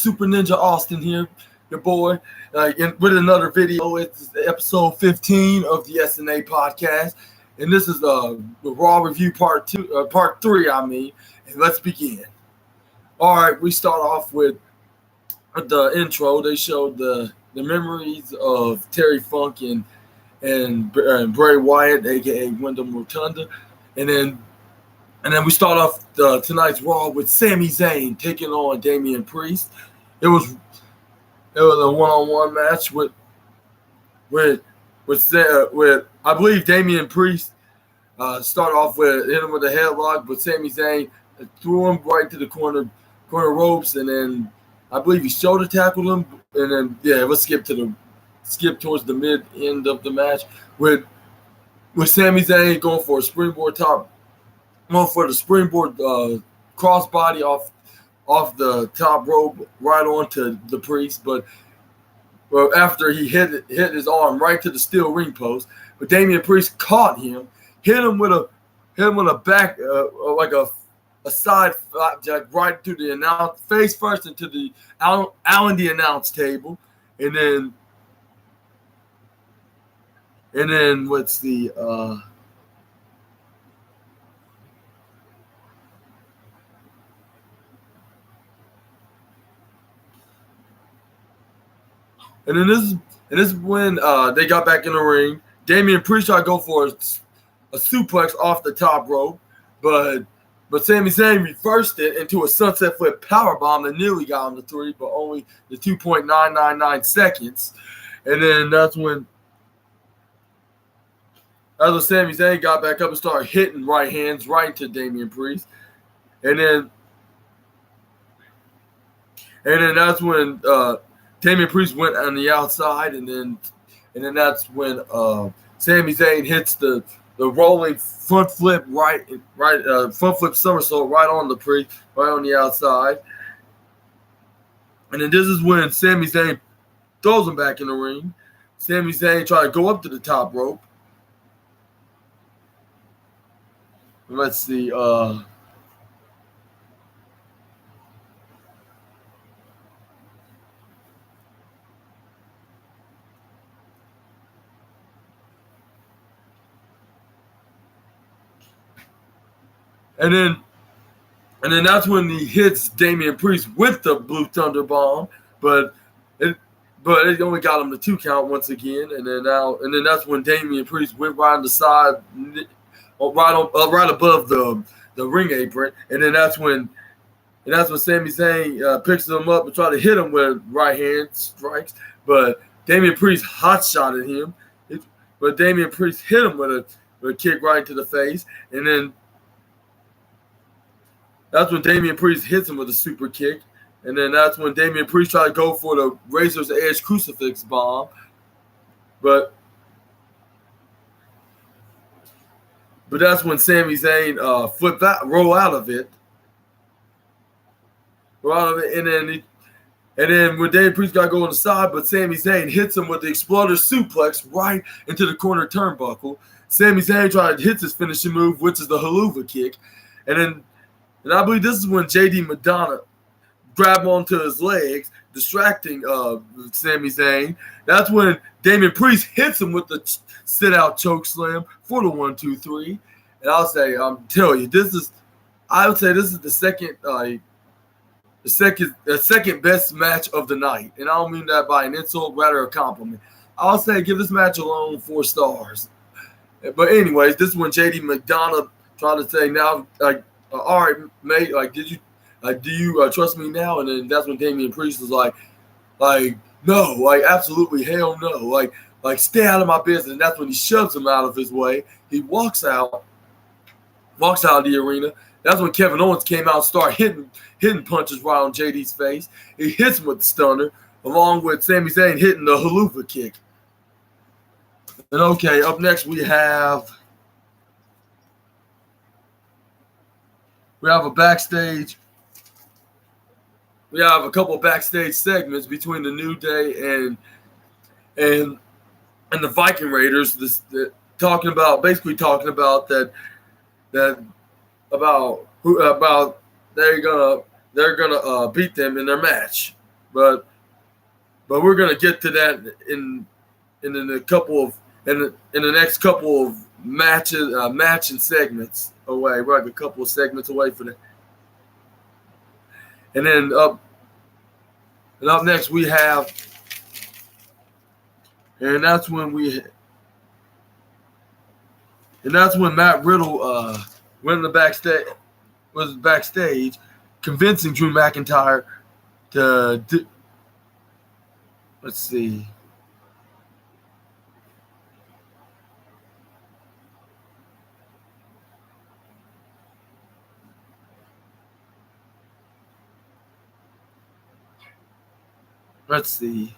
Super Ninja Austin here, your boy, with another video. It's episode 15 of the SNA podcast, and this is the Raw review part 3. And let's begin. All right, we start off with the intro. They showed the memories of Terry Funk and Bray Wyatt, aka Wyndham Rotunda, and then we start off tonight's Raw with Sami Zayn taking on Damian Priest. It was a one-on-one match with I believe Damian Priest started off with hit him with a headlock, but Sami Zayn threw him right to the corner ropes, and then I believe he shoulder tackled him, and then let's skip towards the mid end of the match with Sami Zayn going for a springboard crossbody off the top rope right onto the Priest, but after he hit his arm right to the steel ring post, but Damian Priest caught him, hit him with a back like a side flapjack right to the face first into the announce table, and then what's the And then this is when they got back in the ring. Damian Priest tried to go for a suplex off the top rope, but Sami Zayn reversed it into a sunset flip powerbomb that nearly got him to 3, but only the 2.999 seconds. And then that's when Sami Zayn got back up and started hitting right hands right into Damian Priest. And then that's when Damian Priest went on the outside, and then that's when Sami Zayn hits the rolling front flip front flip somersault right on the Priest, right on the outside. And then this is when Sami Zayn throws him back in the ring. Sami Zayn tried to go up to the top rope. Let's see. And then that's when he hits Damian Priest with the Blue Thunder Bomb, but it only got him the 2 count once again. And then that's when Damian Priest went right on the side, right above the ring apron. And then that's when Sami Zayn picks him up and try to hit him with right hand strikes, but Damian Priest hot-shotted him. But Damian Priest hit him with a kick right to the face, and then that's when Damian Priest hits him with a super kick. And then that's when Damian Priest tried to go for the Razor's Edge Crucifix Bomb. But that's when Sami Zayn roll out of it. And then when Damian Priest got to go on the side, but Sami Zayn hits him with the Exploder Suplex right into the corner turnbuckle. Sami Zayn hits his finishing move, which is the Haluva kick. And I believe this is when JD Madonna grabbed onto his legs, distracting Sami Zayn. That's when Damian Priest hits him with the sit-out choke slam for the 1, 2, 3. And I'm telling you, I would say this is the second best match of the night. And I don't mean that by an insult, rather a compliment. I'll say give this match alone 4 stars. But anyways, this is when JD Madonna tried to say now, all right, mate, do you trust me now? And then that's when Damian Priest was like, no, absolutely hell no, stay out of my business. And that's when he shoves him out of his way. He walks out of the arena. That's when Kevin Owens came out and started hitting punches right on JD's face. He hits him with the stunner, along with Sami Zayn hitting the Haluva kick. And okay, up next we have a backstage. We have a couple of backstage segments between the New Day and the Viking Raiders. Talking about that about they're gonna beat them in their match. but we're gonna get to that in a couple of in the next couple of matches, matching segments away. We're like a couple of segments away from it, and then up next we have, and that's when Matt Riddle went in the backstage, convincing Drew McIntyre to let's see. Let's see.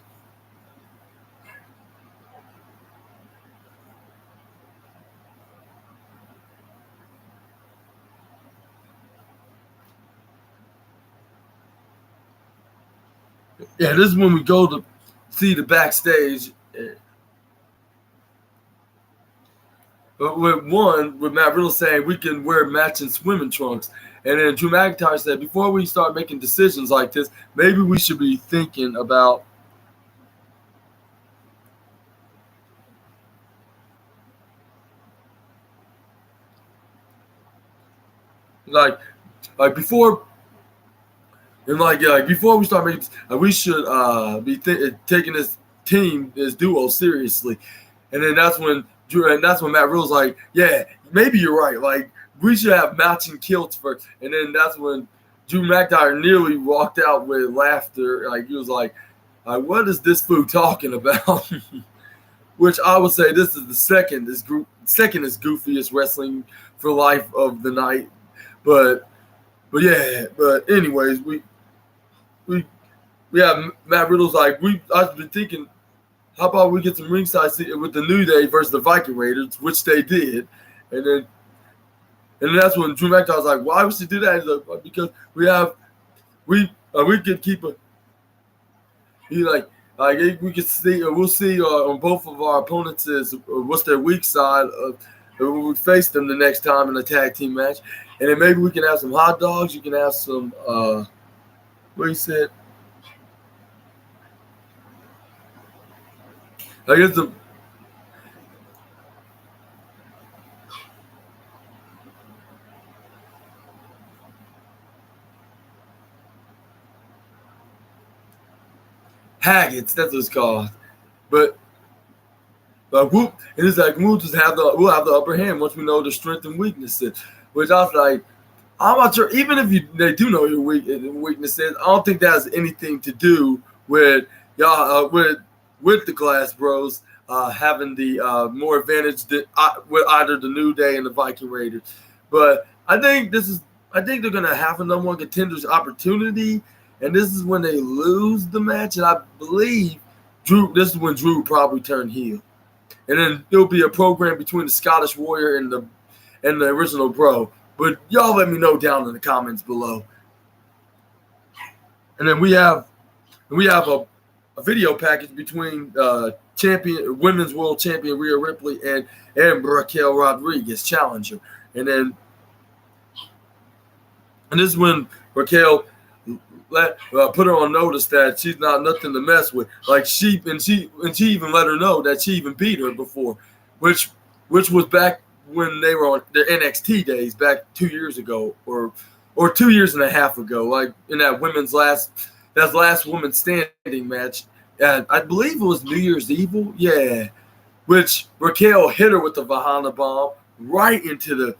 Yeah, this is when we go to see the backstage. But with Matt Riddle saying we can wear matching swimming trunks. And then Drew McIntyre said, before we start making decisions like this, maybe we should be thinking about like before. And before we start making, we should be taking this duo seriously. And then that's when Matt Riddle's like, yeah, maybe you're right. Like we should have matching kilts first. And then that's when Drew McIntyre nearly walked out with laughter. Like he was like, what is this fool talking about? Which I would say this is the second is goofiest wrestling for life of the night. But anyways, we have Matt Riddle's like, I've been thinking, how about we get some ringside seat with the New Day versus the Viking Raiders, which they did, and then that's when Drew McIntyre's like, why would you do that? He's like, because we could keep a. He like we could see, we'll see on both of our opponents is what's their weak side when we face them the next time in a tag team match, and then maybe we can have some hot dogs. You can have some what he said. I guess the Haggis, that's what it's called. But Whoop, and it's like we'll have the upper hand once we know the strength and weaknesses. Which I was like, I'm not sure. Even if they do know your weaknesses, I don't think that has anything to do with y'all with the Glass Bros having the more advantage with either the New Day and the Viking Raiders. But I think they're gonna have a number one contenders opportunity, and this is when they lose the match. And I believe this is when Drew probably turned heel, and then there'll be a program between the Scottish Warrior and the original Bro. But y'all let me know down in the comments below. And then we have a video package between women's world champion Rhea Ripley and Raquel Rodriguez, challenger. And this is when Raquel put her on notice that she's not nothing to mess with. Like she even let her know that she even beat her before, which was back when they were on their NXT days back 2 years ago or 2 years and a half ago, like in that last woman standing match. And I believe it was New Year's Evil, yeah. Which Raquel hit her with the Vahana bomb right into the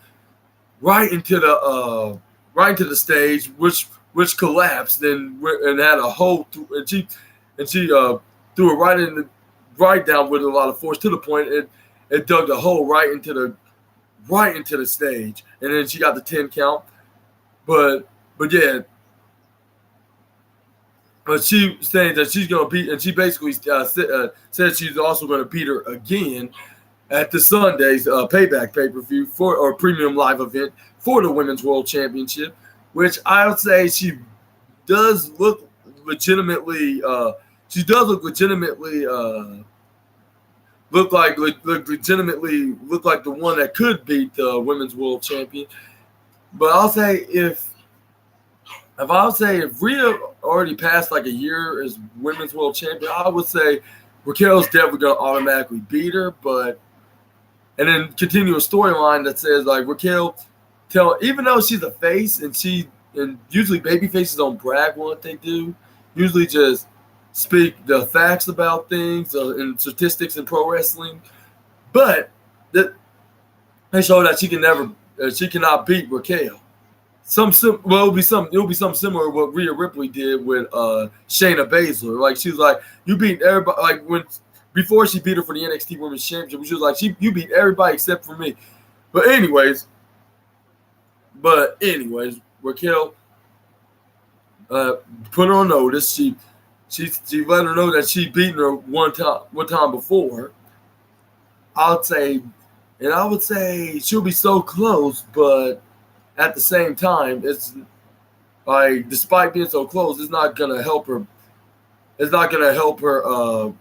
stage, which collapsed and had a hole and she threw it right down with a lot of force to the point it dug a hole right into the stage, and then she got the 10 count. But yeah. But she saying that she's going to beat, and she basically said she's also going to beat her again at the Sunday's Payback pay-per-view or premium live event for the Women's World Championship, which I would say she does look legitimately. Look like the one that could beat the Women's World Champion. But I'll say if if I would say if Rhea already passed like a year as women's world champion, I would say Raquel's definitely gonna automatically beat her, but and then continue a storyline that says like Raquel even though she's a face and usually baby faces don't brag what they do, usually just speak the facts about things and statistics in pro wrestling, but that they show that she cannot beat Raquel. It'll be something similar to what Rhea Ripley did with Shayna Baszler. Like she was like, you beat everybody. Like when before she beat her for the NXT Women's Championship, she was like, you beat everybody except for me. But anyways, Raquel put her on notice. She let her know that she beaten her one time before. I would say she'll be so close, but at the same time, it's like despite being so close, it's not gonna help her. It's not gonna help her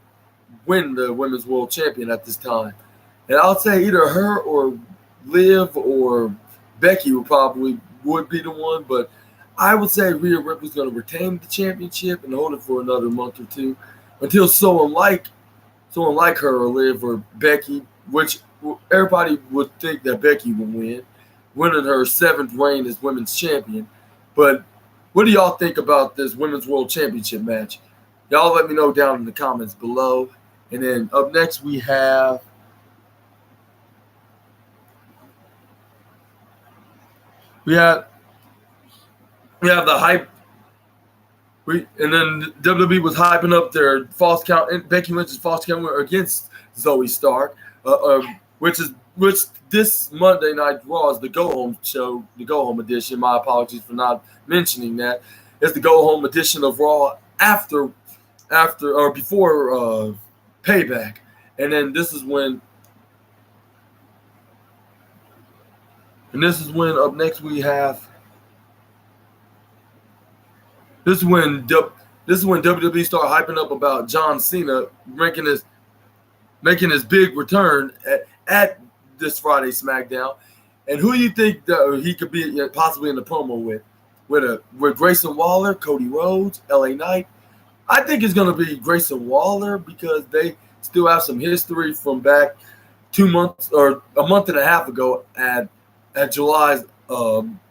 win the women's world champion at this time. And I'll say either her or Liv or Becky would be the one, but I would say Rhea Ripley's gonna retain the championship and hold it for another month or two until someone like her or Liv or Becky, which everybody would think that Becky would win, winning her 7th reign as women's champion. But what do y'all think about this women's world championship match? Y'all let me know down in the comments below. And then up next we have the hype. And then WWE was hyping up their false count and Becky Lynch's false count against Zoe Stark, which this Monday Night Raw is the go home show, the go home edition. My apologies for not mentioning that. It's the go home edition of Raw after or before Payback, and then this is when up next we have. This is when WWE started hyping up about John Cena making his big return at this Friday SmackDown. And who do you think that he could be possibly in the promo with? With Grayson Waller, Cody Rhodes, LA Knight? I think it's going to be Grayson Waller because they still have some history from back 2 months or a month and a half ago at July's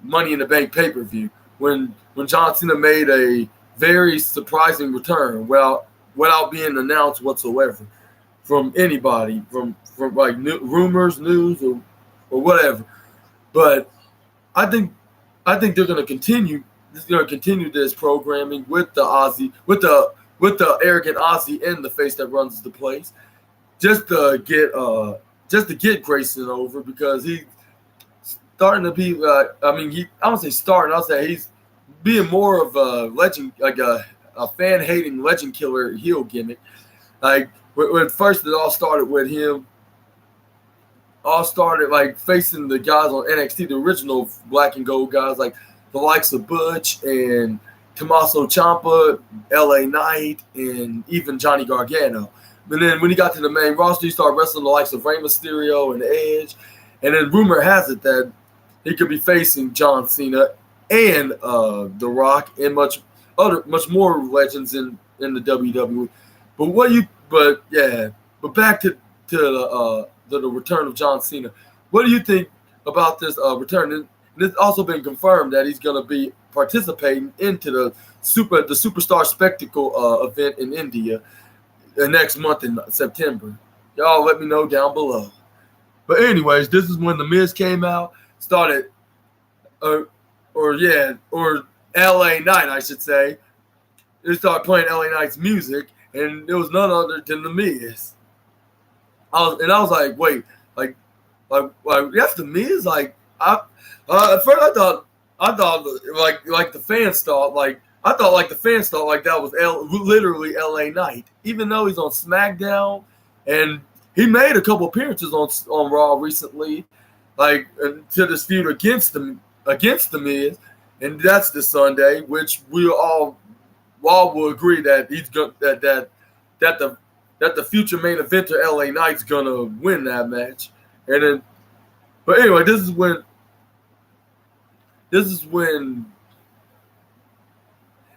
Money in the Bank pay-per-view when John Cena made a very surprising return without being announced whatsoever from anybody, from like rumors, news, or whatever. But I think they're going to continue. This programming with the Aussie, with the arrogant Aussie and the face that runs the place, just to get Grayson over because he's starting to be. I don't say starting. I'll say he's being more of a legend, like a fan-hating legend killer heel gimmick. Like when first it all started with him. All started like facing the guys on NXT, the original black and gold guys, like the likes of Butch and Tommaso Ciampa, LA Knight, and even Johnny Gargano. And then when he got to the main roster, he started wrestling the likes of Rey Mysterio and Edge. And then rumor has it that he could be facing John Cena and The Rock and much more legends in the WWE. But back to the return of John Cena. What do you think about this return? And it's also been confirmed that he's going to be participating into the Superstar Spectacle event in India next month in September. Y'all let me know down below. But anyways, this is when The Miz came out, started, or LA Knight, I should say. They started playing LA Knight's music, and it was none other than The Miz. I was like, wait, like that's The Miz? Like, at first I thought like the fans thought like that was literally LA Knight, even though he's on SmackDown and he made a couple appearances on Raw recently, like to this feud against the Miz, and that's this Sunday, which we all will agree that that the future main eventer LA Knight's gonna win that match. And then, but anyway, this is when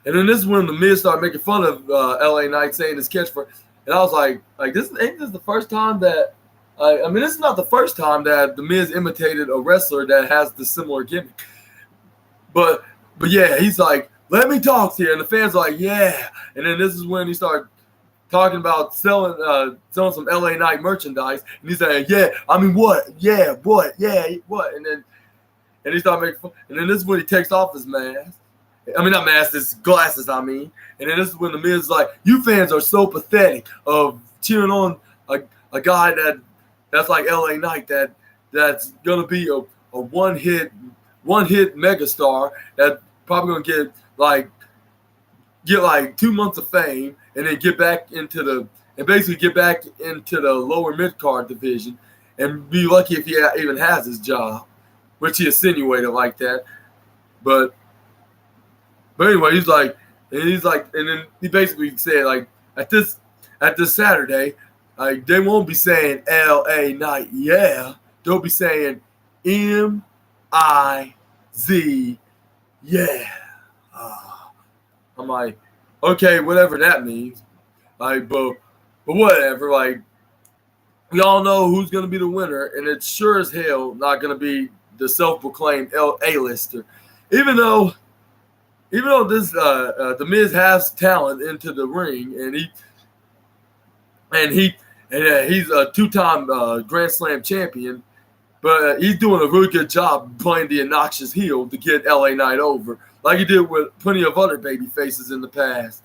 And then this is when the Miz started making fun of LA Knight saying his catchphrase. And I was like this ain't this the first time that I mean, this is not the first time that the Miz imitated a wrestler that has the similar gimmick. But yeah, he's like, let me talk here, and the fans are like, yeah. And then this is when he started talking about selling some LA Knight merchandise, and he's like, yeah, I mean what, yeah, what, yeah, what, and he started making fun. And then this is when he takes off his mask. I mean, not mask, his glasses, I mean. And then this is when the Miz is like, you fans are so pathetic of cheering on a guy that's like LA Knight that's gonna be a one hit megastar that probably gonna get like 2 months of fame and then get back into the lower mid card division and be lucky if he even has his job, which he insinuated like that. But anyway, he's like, and then he basically said like at this Saturday, like they won't be saying LA Knight, yeah, they'll be saying MIZ, yeah. I'm like, okay, whatever that means. Like, but whatever. Like, we all know who's gonna be the winner, and it's sure as hell not gonna be the self-proclaimed A-lister. Even though this the Miz has talent into the ring, and he's a two-time Grand Slam champion, but he's doing a really good job playing the obnoxious heel to get LA Knight over, like he did with plenty of other baby faces in the past.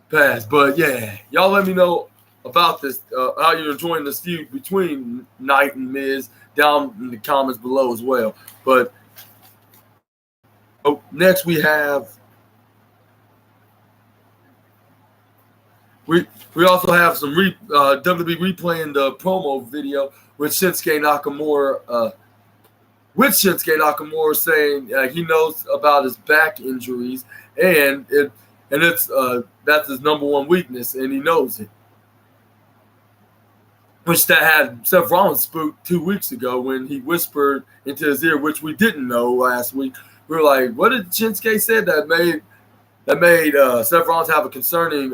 But yeah, y'all let me know about this, how you're enjoying this feud between Knight and Miz down in the comments below as well. But next we have we also have some WWE replaying the promo video with Shinsuke Nakamura saying he knows about his back injuries and it's that's his number one weakness and he knows it. Which that had Seth Rollins spooked 2 weeks ago when he whispered into his ear, which we didn't know last week. We were like, what did Shinsuke say that made Seth Rollins have a concerning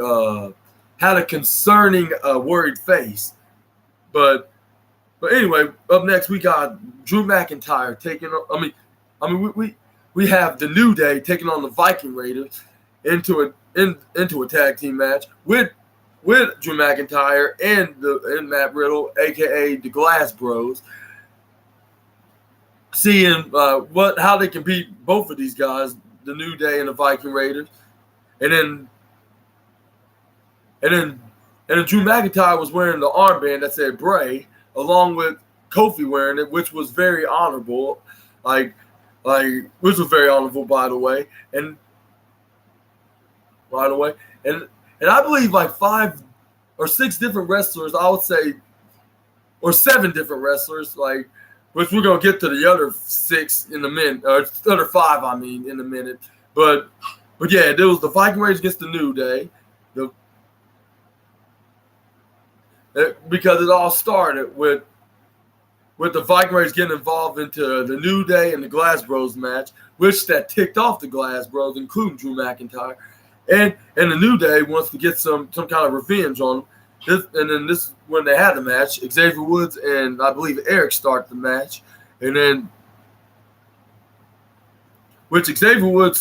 worried face? But anyway, up next we got Drew McIntyre taking on. We have the New Day taking on the Viking Raiders into a tag team match with Drew McIntyre and Matt Riddle, aka the Glass Bros. Seeing how they can beat both of these guys, the New Day and the Viking Raiders, and then Drew McIntyre was wearing the armband that said Bray, along with Kofi wearing it, which was very honorable, which was very honorable by the way, and I believe like 5 or 6 different wrestlers, I would say, or 7 different wrestlers, like, which we're gonna get to the other 6 in a minute, or other 5, I mean, in a minute. But yeah, there was the Viking Raiders against the New Day, because it all started with the Viking Raiders getting involved into the New Day and the Glass Bros match, which that ticked off the Glass Bros, including Drew McIntyre. And the New Day wants to get some kind of revenge on them. And then this is when they had the match. Xavier Woods and I believe Eric start the match. And then which Xavier Woods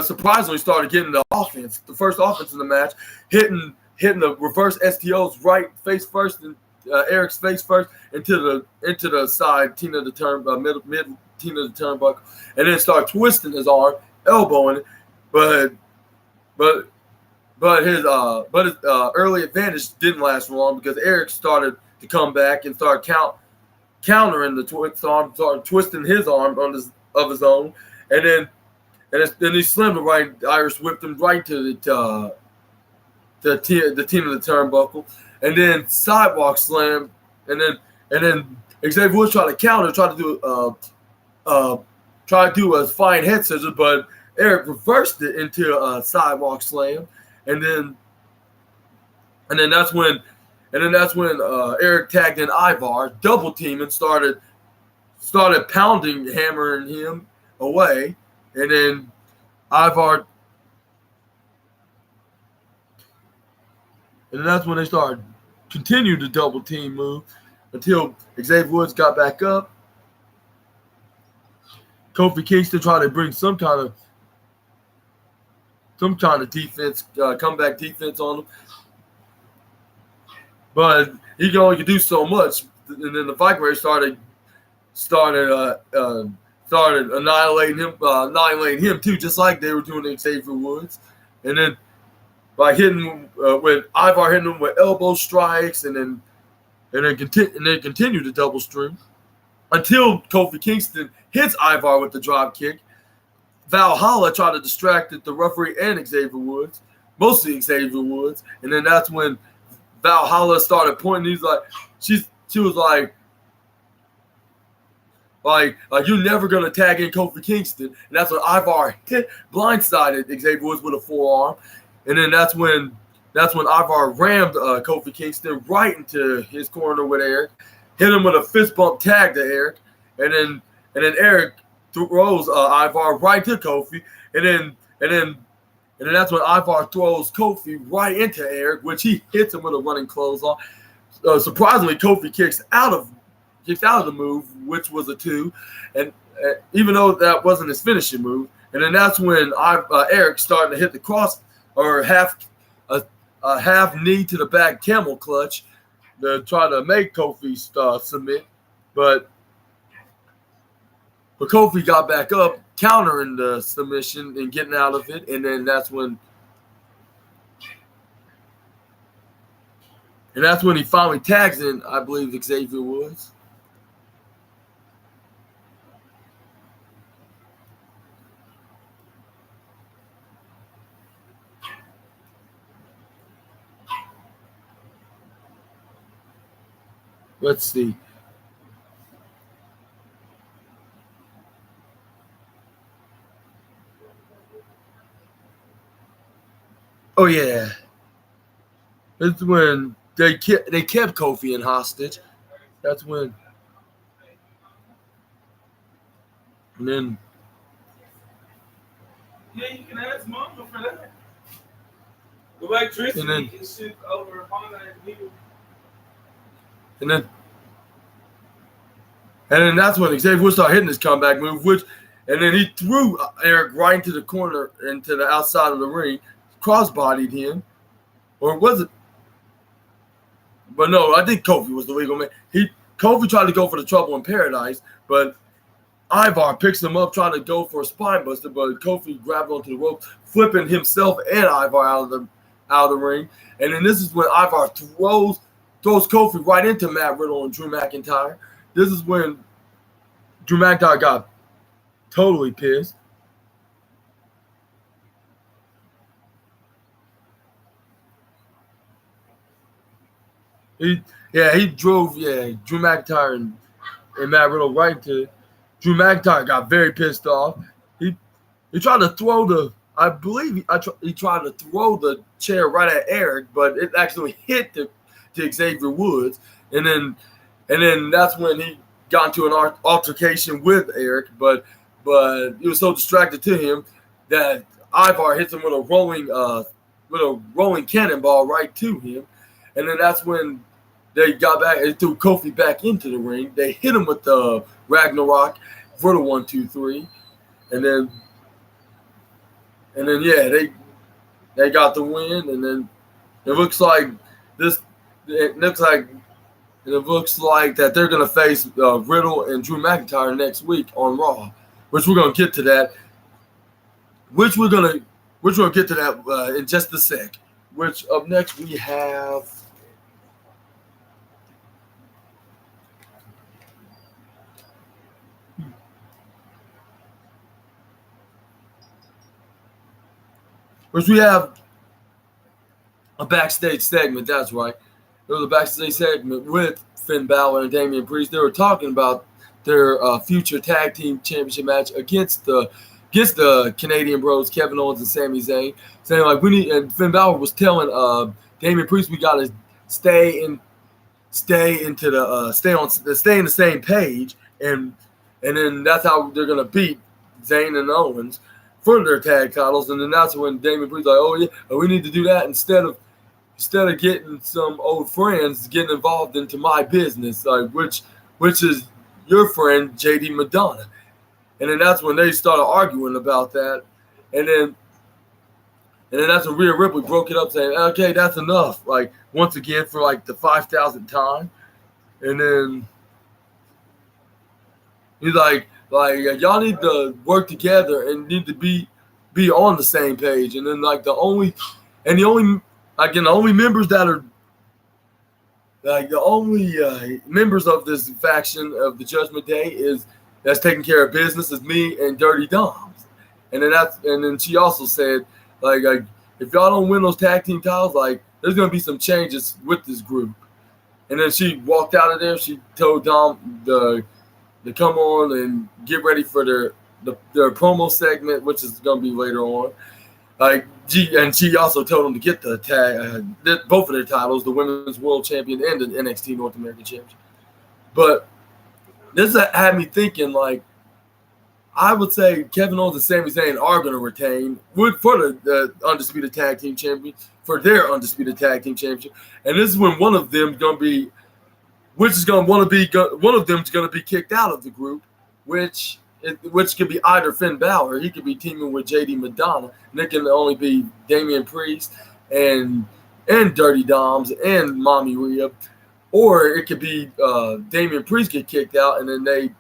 surprisingly started getting the first offense in the match, hitting the reverse STOs right face first and Eric's face first into the side mid Tina the turnbuckle, and then start twisting his arm, elbowing it, but his early advantage didn't last long because Eric started to come back and start countering the twist arm, started twisting his arm of his own, and then he slammed him right. Irish whipped him right to the team of the turnbuckle, and then sidewalk slam, and then Xavier Woods tried to counter, tried to do a flying head scissors, but Eric reversed it into a sidewalk slam, and then that's when Eric tagged in Ivar, double team, and started pounding, hammering him away, and then Ivar, and that's when they started continue the double team move until Xavier Woods got back up. Kofi Kingston tried to bring some kind of defense, comeback defense on him, but he could only do so much. And then the Viking started annihilating him too, just like they were doing to Xavier Woods. And then by hitting with Ivar hitting him with elbow strikes, and then continue the double stream until Kofi Kingston hits Ivar with the drop kick. Valhalla tried to distract the referee and Xavier Woods, mostly Xavier Woods, and then that's when Valhalla started pointing. He's like, she was like you're never gonna tag in Kofi Kingston, and that's when Ivar blindsided Xavier Woods with a forearm, and then that's when Ivar rammed Kofi Kingston right into his corner with Eric, hit him with a fist bump tag to Eric, and then Eric throws Ivar right to Kofi, and then that's when Ivar throws Kofi right into Eric, which he hits him with a running clothesline. Surprisingly, Kofi kicks out of the move, which was a 2, and even though that wasn't his finishing move, and then that's when Eric started to hit the cross or half knee to the back camel clutch to try to make Kofi submit, but Kofi got back up, countering the submission and getting out of it, and then that's when he finally tags in, I believe, Xavier Woods. Let's see. Oh yeah, it's when they kept Kofi in hostage. That's when, and then yeah, you can ask Mama for that. The electricity is shit over Honda and Needle. And then that's when Xavier Woods started hitting his comeback move, and then he threw Eric right into the corner, into the outside of the ring, crossbodied him, or was it? But no, I think Kofi was the legal man. Kofi tried to go for the trouble in paradise, but Ivar picks him up, trying to go for a spine buster, but Kofi grabbed onto the rope, flipping himself and Ivar out of the ring. And then this is when Ivar throws Kofi right into Matt Riddle and Drew McIntyre. This is when Drew McIntyre got totally pissed. He drove Drew McIntyre and Matt Riddle right to Drew McIntyre. Got very pissed off. He tried to throw he tried to throw the chair right at Eric, but it actually hit to Xavier Woods, and then that's when he got into an altercation with Eric, but he was so distracted to him that Ivar hits him with a rolling cannonball right to him, and then that's when they got back and threw Kofi back into the ring. They hit him with the Ragnarok for the 1, 2, 3, and then they got the win, and then it looks like that they're going to face Riddle and Drew McIntyre next week on Raw, which we're going to get to that. Which we're going to get to that in just a sec. Which up next we have. Which we have a backstage segment. That's right. There was a backstage segment with Finn Balor and Damian Priest. They were talking about their future tag team championship match against the Canadian Bros, Kevin Owens and Sami Zayn, saying like and Finn Balor was telling Damian Priest we gotta stay in the same page, and then that's how they're gonna beat Zayn and Owens for their tag titles, and then that's when Damian Priest like, oh yeah, we need to do that instead of getting some old friends getting involved into my business, like which is your friend JD Madonna. And then that's when they started arguing about that. And then that's when Rhea Ripley broke it up saying, okay, that's enough. Like once again for like the 5,000th time. And then he's like y'all need to work together and need to be on the same page. And then like the only members that are like the only members of this faction of the Judgment Day that's taking care of business is me and Dirty Doms. And then she also said like if y'all don't win those tag team titles, like there's gonna be some changes with this group. And then she walked out of there. She told Dom to come on and get ready for their promo segment, which is gonna be later on. And she also told them to get the tag, both of their titles, the Women's World Champion and the NXT North American Champion. But this had me thinking, like, I would say Kevin Owens and Sami Zayn are going to retain for the Undisputed Tag Team Champion, for their Undisputed Tag Team Championship. And this is when one of them going to be, one of them is going to be kicked out of the group, which could be either Finn Balor, he could be teaming with JD Madonna, and it can only be Damian Priest and Dirty Doms and Mommy Rhea, or it could be Damian Priest get kicked out and then they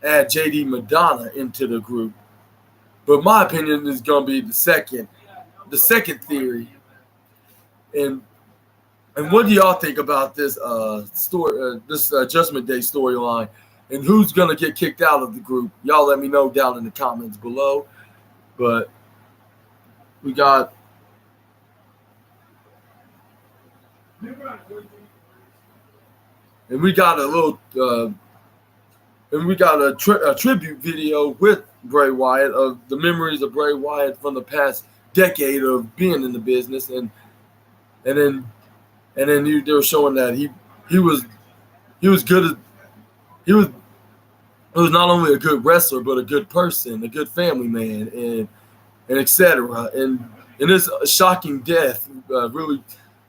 add JD Madonna into the group. But my opinion is going to be the second theory. And what do y'all think about this story, this Judgment Day storyline? And who's going to get kicked out of the group? Y'all let me know down in the comments below. But we got a tribute video with Bray Wyatt of the memories of Bray Wyatt from the past decade of being in the business, and then they were showing that he was good. He was not only a good wrestler, but a good person, a good family man, and etc. And this shocking death really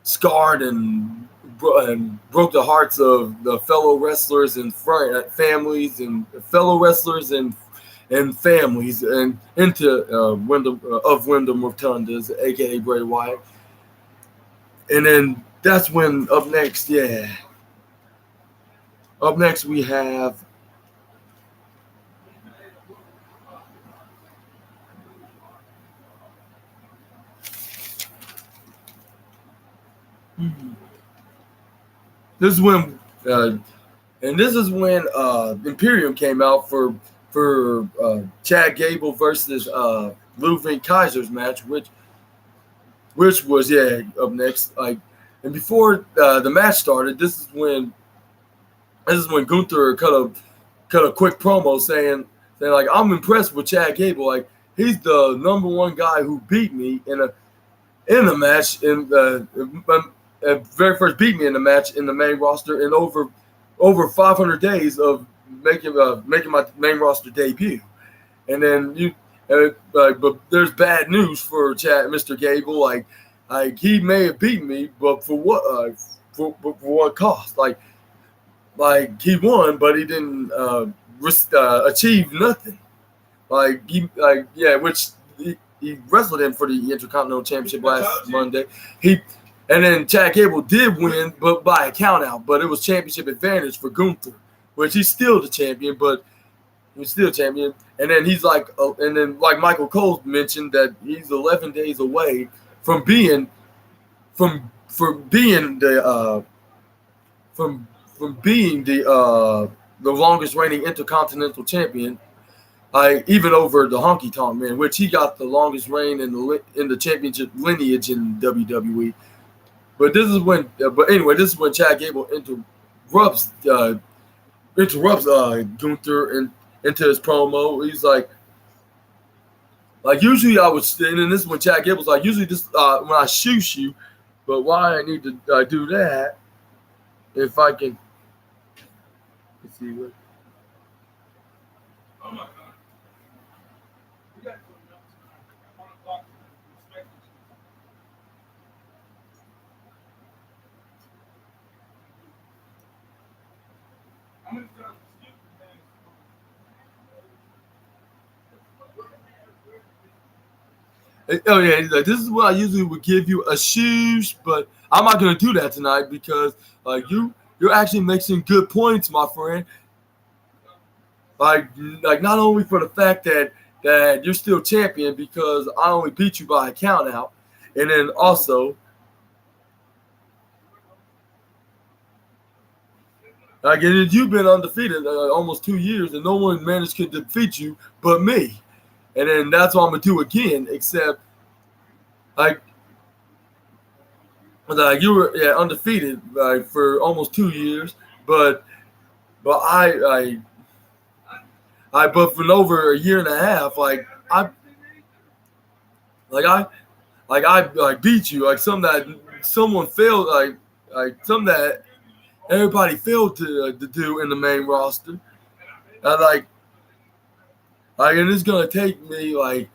scarred and broke the hearts of the fellow wrestlers and families and fellow wrestlers and families and into Wyndham Rotunda's, aka Bray Wyatt. And then that's when up next we have this is when Imperium came out for Chad Gable versus Ludwig Kaiser's match, which was up next. Like, and before the match started, this is when Gunther cut a quick promo saying like, I'm impressed with Chad Gable. Like, he's the number one guy who beat me in a match very first beat me in the match in the main roster in over 500 days of making my main roster debut. And then but there's bad news for Mr. Gable. Like he may have beaten me, but for what? For what cost? Like he won, but he didn't achieve nothing. Which he wrestled him for the Intercontinental Championship last Monday. And then Chad Gable did win, but by a count out. But it was championship advantage for Gunther, which he's still the champion, but he's still champion. And then he's like, like Michael Cole mentioned that he's 11 days away from being the longest reigning Intercontinental Champion. Even over the Honky Tonk Man, which he got the longest reign in the championship lineage in WWE. But this is when Chad Gable interrupts Gunther into his promo. He's like usually I would, and then this is when Chad Gable's like, usually this when I shoot you, but why I need to do that if I can. Let's see what. Oh my God. Oh yeah, he's like, this is what I usually would give you a shoosh, but I'm not gonna do that tonight because like you're actually making good points, my friend. Like like not only for the fact that you're still champion because I only beat you by a count out, and then also like and you've been undefeated almost 2 years and no one managed to defeat you but me, and then that's what I'm gonna do again. Except like like you were undefeated like for almost 2 years, but but I but for over a year and a half like I I beat you like some that someone failed like some that everybody failed to do in the main roster. And and it's gonna take me like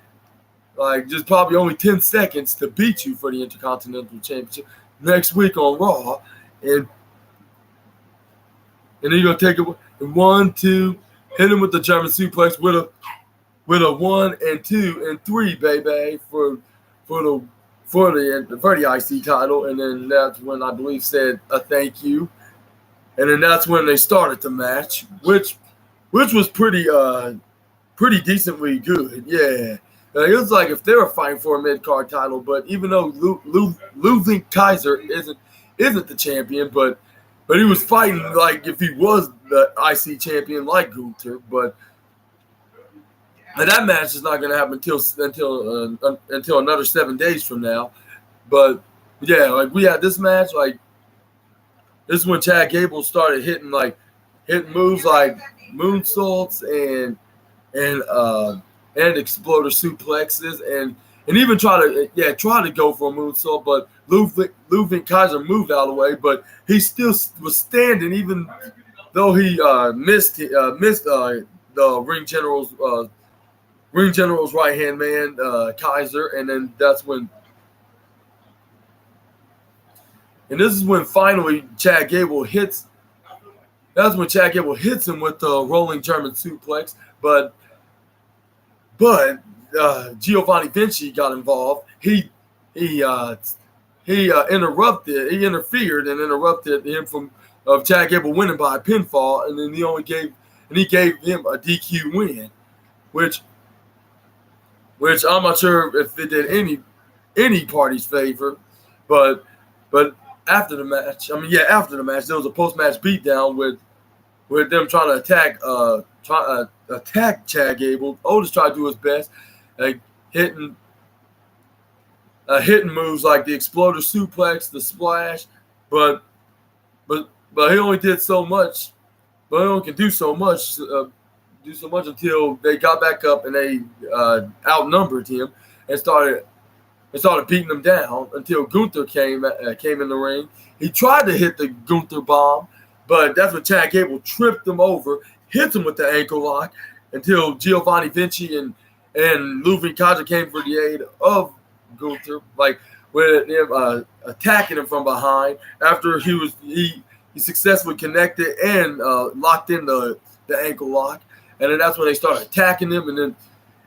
just probably only 10 seconds to beat you for the Intercontinental Championship next week on Raw, and then you're gonna take it one, two, hit him with the German suplex with a 1 and 2 and 3, baby, for the for the IC title, and then that's when I believe said a thank you, and then that's when they started the match, which was pretty decently good, yeah. It was like if they were fighting for a mid card title, but even though Ludwig Kaiser isn't the champion, but he was fighting like if he was the IC champion like Gunther, but and that match is not going to happen until another 7 days from now. But yeah, like we had this match, like this is when Chad Gable started hitting moves like moonsaults and exploder suplexes and even try to go for a moonsault, but Ludwig Kaiser moved out of the way, but he still was standing even though he missed the Ring General's right hand man Kaiser, and then this is when finally Chad Gable hits. That's when Chad Gable hits him with the rolling German suplex, but Giovanni Vinci got involved. He interfered and interrupted him from of Chad Gable winning by a pinfall, and then he gave him a DQ win, which I'm not sure if it did any party's favor, but after the match, there was a post match beatdown with them trying to attack Chad Gable. Otis tried to do his best, like hitting moves like the exploder suplex, the splash, but he only did so much. But he only can do so much until they got back up and they outnumbered him and started beating him down until Gunther came in the ring. He tried to hit the Gunther bomb, but that's when Chad Gable tripped him over, hit him with the ankle lock until Giovanni Vinci and Ludwig Kaiser came for the aid of Gunther, like with him attacking him from behind after he successfully connected and locked in the ankle lock, and then that's when they started attacking him, and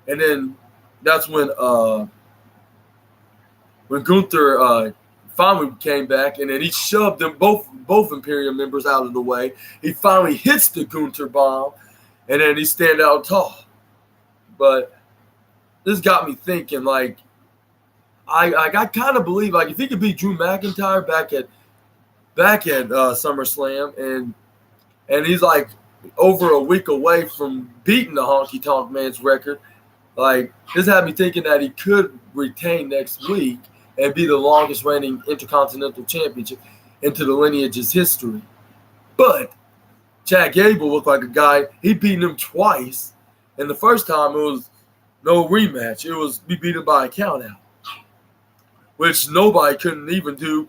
then that's when Gunther finally came back, and then he shoved them both Imperium members out of the way. He finally hits the Gunther bomb, and then he stand out tall. But this got me thinking, like, I kind of believe, like, if he could beat Drew McIntyre back at SummerSlam, and he's like over a week away from beating the Honky Tonk Man's record, like, this had me thinking that he could retain next week and be the longest reigning Intercontinental Championship into the lineage's history. But Chad Gable looked like a guy, he beat him twice, and the first time it was no rematch. It was he beat him by a countout, which nobody couldn't even do.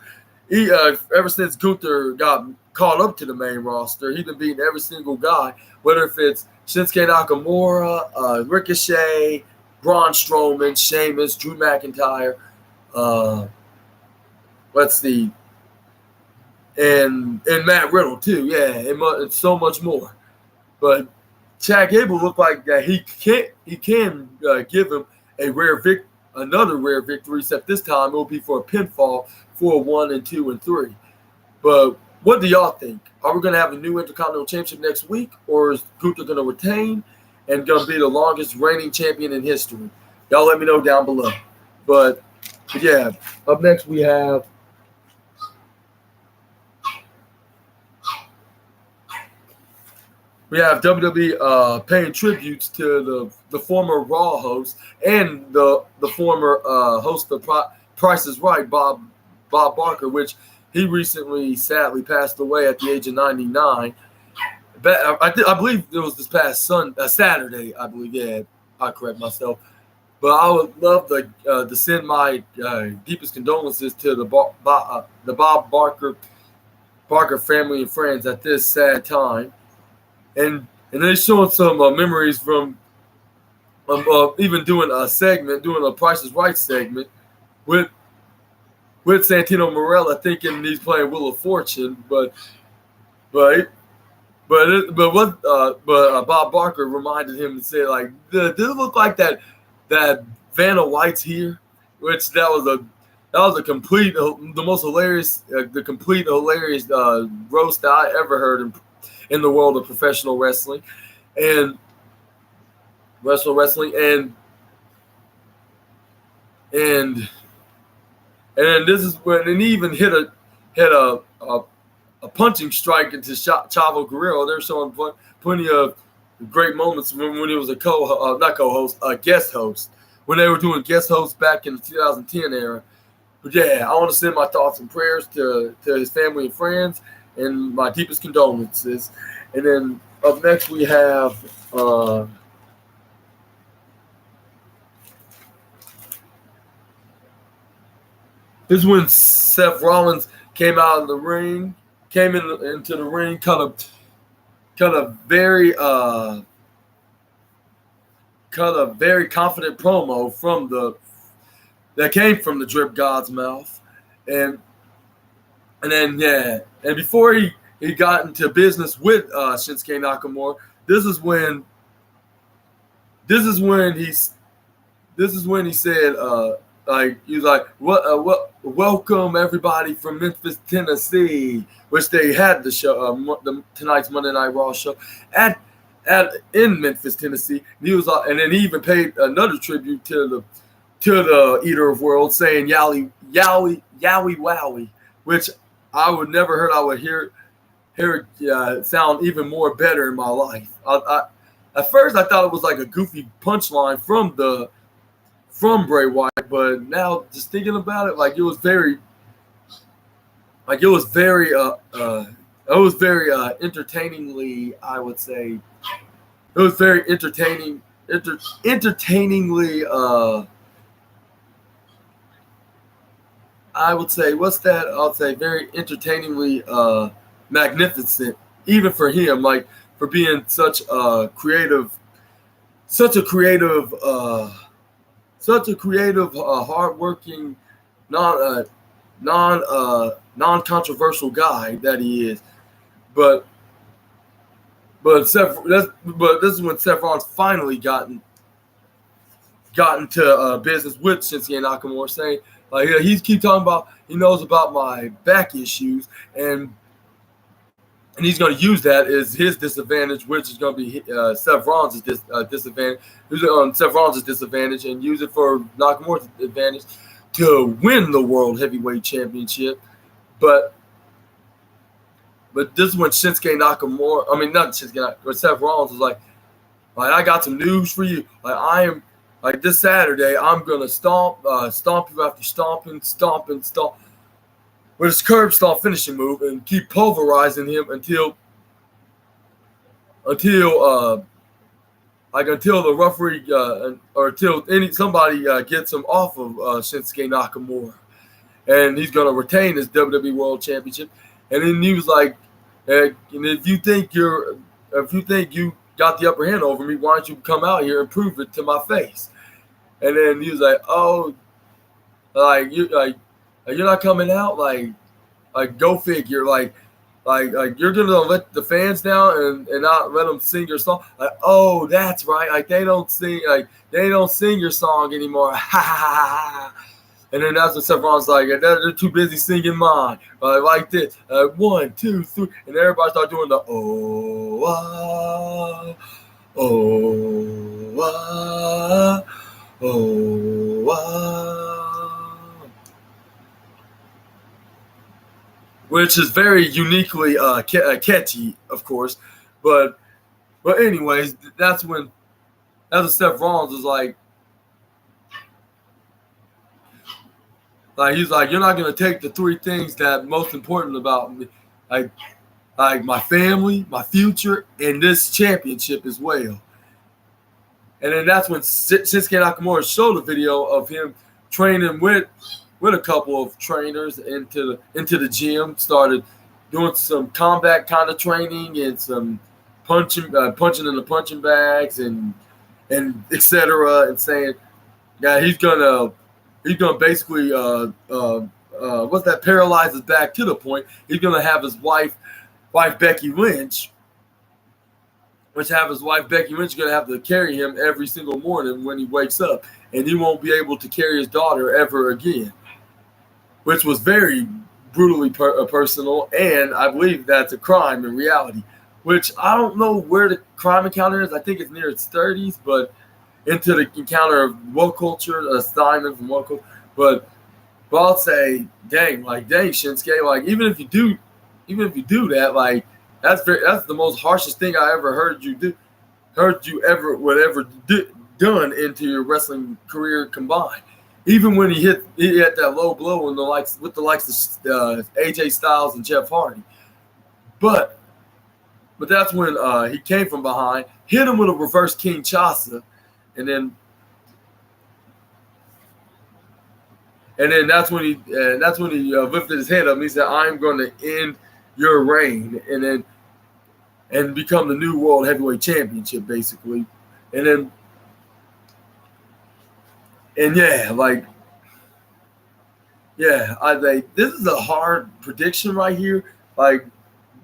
Ever since Gunther got caught up to the main roster, he's been beating every single guy, whether if it's Shinsuke Nakamura, Ricochet, Braun Strowman, Sheamus, Drew McIntyre. Let's see. and Matt Riddle too. Yeah, and so much more. But Chad Gable looked like that he can give him another rare victory, except this time it will be for a pinfall for 1 and 2 and 3. But what do y'all think? Are we going to have a new Intercontinental Championship next week, or is Gunther going to retain and going to be the longest reigning champion in history? Y'all let me know down below. But yeah, up next we have WWE paying tributes to the former Raw host and the former host of Price is Right, Bob Barker, which he recently sadly passed away at the age of 99. I believe it was this past Saturday, I believe. Yeah, I correct myself. But I would love to send my deepest condolences to the Bob Barker family and friends at this sad time. And they're showing some memories from even doing a Price is Right segment with Santino Marella, thinking he's playing Wheel of Fortune, but Bob Barker reminded him and said, like, does it look like that Vanna White's here? Which that was a complete, the most hilarious, hilarious roast that I ever heard in the world of professional wrestling, and this is when, and he even hit a punching strike into Chavo Guerrero. They're showing plenty of great moments when he was a guest host, when they were doing guest hosts back in the 2010 era. But yeah, I want to send my thoughts and prayers to his family and friends, and my deepest condolences. And then up next we have this is when Seth Rollins came into the ring, kind of very confident promo that came from the Drip God's mouth, and then and before he got into business with Shinsuke Nakamura, this is when he said like, he was like, what welcome everybody from Memphis, Tennessee, which they had the show tonight's Monday Night Raw show in Memphis, Tennessee. And he was and then he even paid another tribute to the Eater of Worlds, saying Yowie Wowie, which I would never heard. I would hear it sound even more better in my life. At first I thought it was like a goofy punchline from Bray Wyatt, but now just thinking about it, it was very entertainingly, I would say. It was very entertainingly I would say, I'll say very entertainingly magnificent, even for him, like, for being such a creative, hardworking, non-controversial guy that he is. But this is when Seth Rollins finally got into business with Shinsuke Nakamura, saying, like, he keeps talking about, he knows about my back issues, and he's going to use that as his disadvantage, which is going to be Seth Rollins' disadvantage. Seth Rollins' disadvantage, and use it for Nakamura's advantage to win the World Heavyweight Championship. But this is when Seth Rollins was like, I got some news for you. Like, this Saturday, I'm gonna stomp you after stomp with his curb stomp finishing move, and keep pulverizing him until the referee or until somebody gets him off of Shinsuke Nakamura, and he's gonna retain his WWE World Championship. And then he was like, and if you think you got the upper hand over me, why don't you come out here and prove it to my face? And then he was like, oh, you're not coming out, like, Like, go figure. Like you're gonna let the fans down and not let them sing your song. Like, oh, that's right. Like, they don't sing your song anymore. Ha ha ha ha. And then that's when Seth Rollins like, they're too busy singing mine. Like this. 1, 2, 3. And everybody start doing the which is very uniquely catchy, of course. But anyways, that's when Seth Rollins was like he's like, you're not gonna take the 3 things that most important about me, like my family, my future, and this championship as well. And then that's when Shinsuke Nakamura showed a video of him training with a couple of trainers into the gym, started doing some combat kind of training and some punching in the punching bags and etc. and saying, yeah, he's gonna basically what's that, paralyze his back to the point he's gonna have his wife Becky Lynch. Which have his wife Becky Lynch going to have to carry him every single morning when he wakes up, and he won't be able to carry his daughter ever again, which was very brutally personal, and I believe that's a crime in reality. Which I don't know where the crime encounter is. I think it's near its 30s, but into the encounter of woke culture, assignment from woke culture. But I'll say, dang, Shinsuke, like even if you do that, like. That's the most harshest thing I ever heard you ever done into your wrestling career combined. Even when he had that low blow with the likes of AJ Styles and Jeff Hardy. But that's when he came from behind, hit him with a reverse Kinshasa, and then that's when he lifted his head up and he said, "I'm going to end your reign," and become the new World Heavyweight Championship, basically. And this is a hard prediction right here. Like,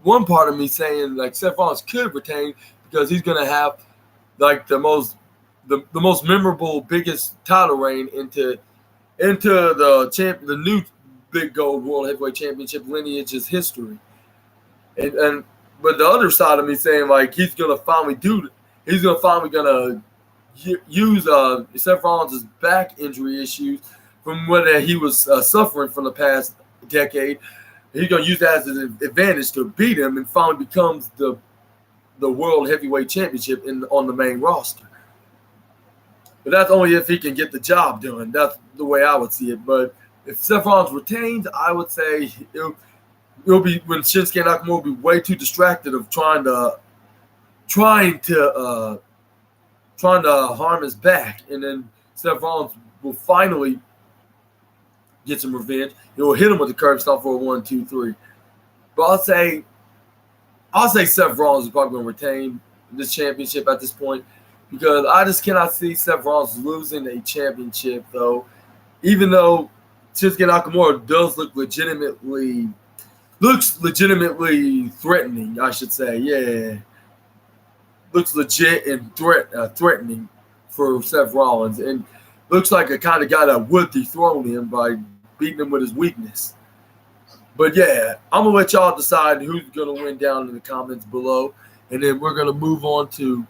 one part of me saying like Seth Rollins could retain because he's gonna have like the most memorable, biggest title reign into the new Big Gold World Heavyweight Championship lineage's history. But the other side of me saying like he's gonna finally use Seth Rollins' back injury issues from what he was suffering from the past decade. He's gonna use that as an advantage to beat him and finally becomes the World Heavyweight Championship on the main roster. But that's only if he can get the job done. That's the way I would see it. But if Seth Rollins retains, I would say it'll be when Shinsuke Nakamura will be way too distracted of trying to harm his back, and then Seth Rollins will finally get some revenge. He will hit him with the curb stomp for a 1, 2, 3. But I'll say Seth Rollins is probably going to retain this championship at this point because I just cannot see Seth Rollins losing a championship, though. Even though Shinsuke Nakamura does look legitimately threatening, I should say. Yeah. Looks legit and threatening for Seth Rollins. And looks like a kind of guy that would dethrone him by beating him with his weakness. But yeah, I'm going to let y'all decide who's going to win down in the comments below. And then we're going to move on to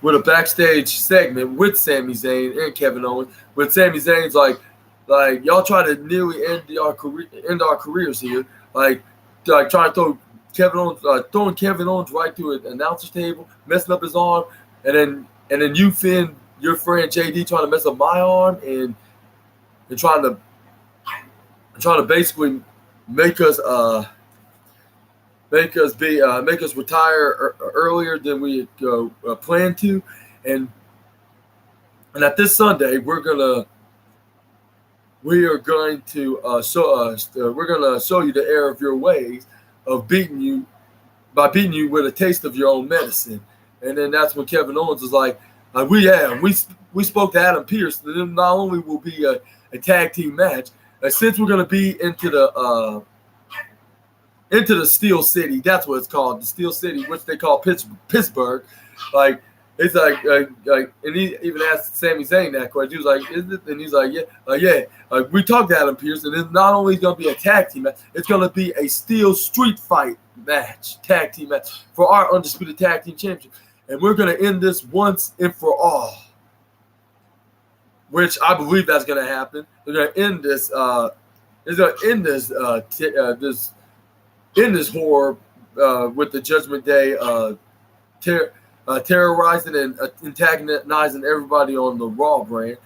with a backstage segment with Sami Zayn and Kevin Owens. With Sami Zayn's like y'all try to nearly end our careers here. Like trying to throw throwing Kevin Owens right through an announcer's table, messing up his arm, and then you, Finn, your friend JD, trying to mess up my arm and trying to basically make us retire earlier than we planned to, and at this Sunday we're gonna show you the error of your ways of beating you with a taste of your own medicine. And then that's when Kevin Owens is like, we spoke to Adam Pearce. And then not only will be a tag team match, since we're going to be into the Steel City. That's what it's called, the Steel City, which they call Pittsburgh. Like, it's like, and he even asked Sami Zayn that question. He was like, "Is it?" And he's like, "Yeah." We talked to Adam Pearce, and it's not only going to be a tag team match, it's going to be a steel street fight match, tag team match for our undisputed tag team championship, and we're going to end this once and for all. Which I believe that's going to happen. They're going to end this. It's going to end this horror with the Judgment Day terrorizing and antagonizing everybody on the Raw brand,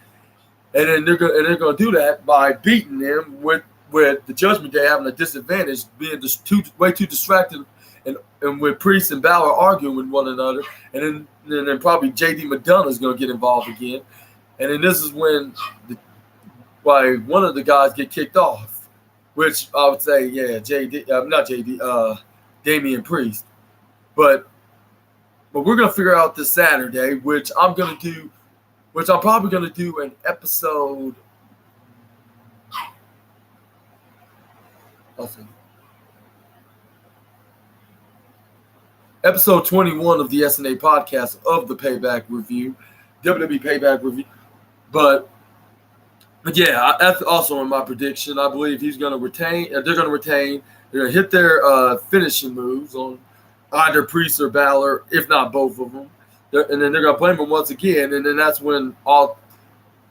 and then they're going to do that by beating them with the Judgment Day having a disadvantage, being just way too distracted, and with Priest and Balor arguing with one another, and then probably JD McDonough is going to get involved again, and then this is when one of the guys get kicked off, which I would say Damian Priest, but we're gonna figure out this Saturday, which I'm probably gonna do an episode. Episode 21 of the SNA podcast of the Payback Review, WWE Payback Review. But yeah, that's also in my prediction. I believe he's gonna retain. They're gonna retain. They're gonna hit their finishing moves on either Priest or Balor, if not both of them, and then they're gonna blame him once again, and then that's when most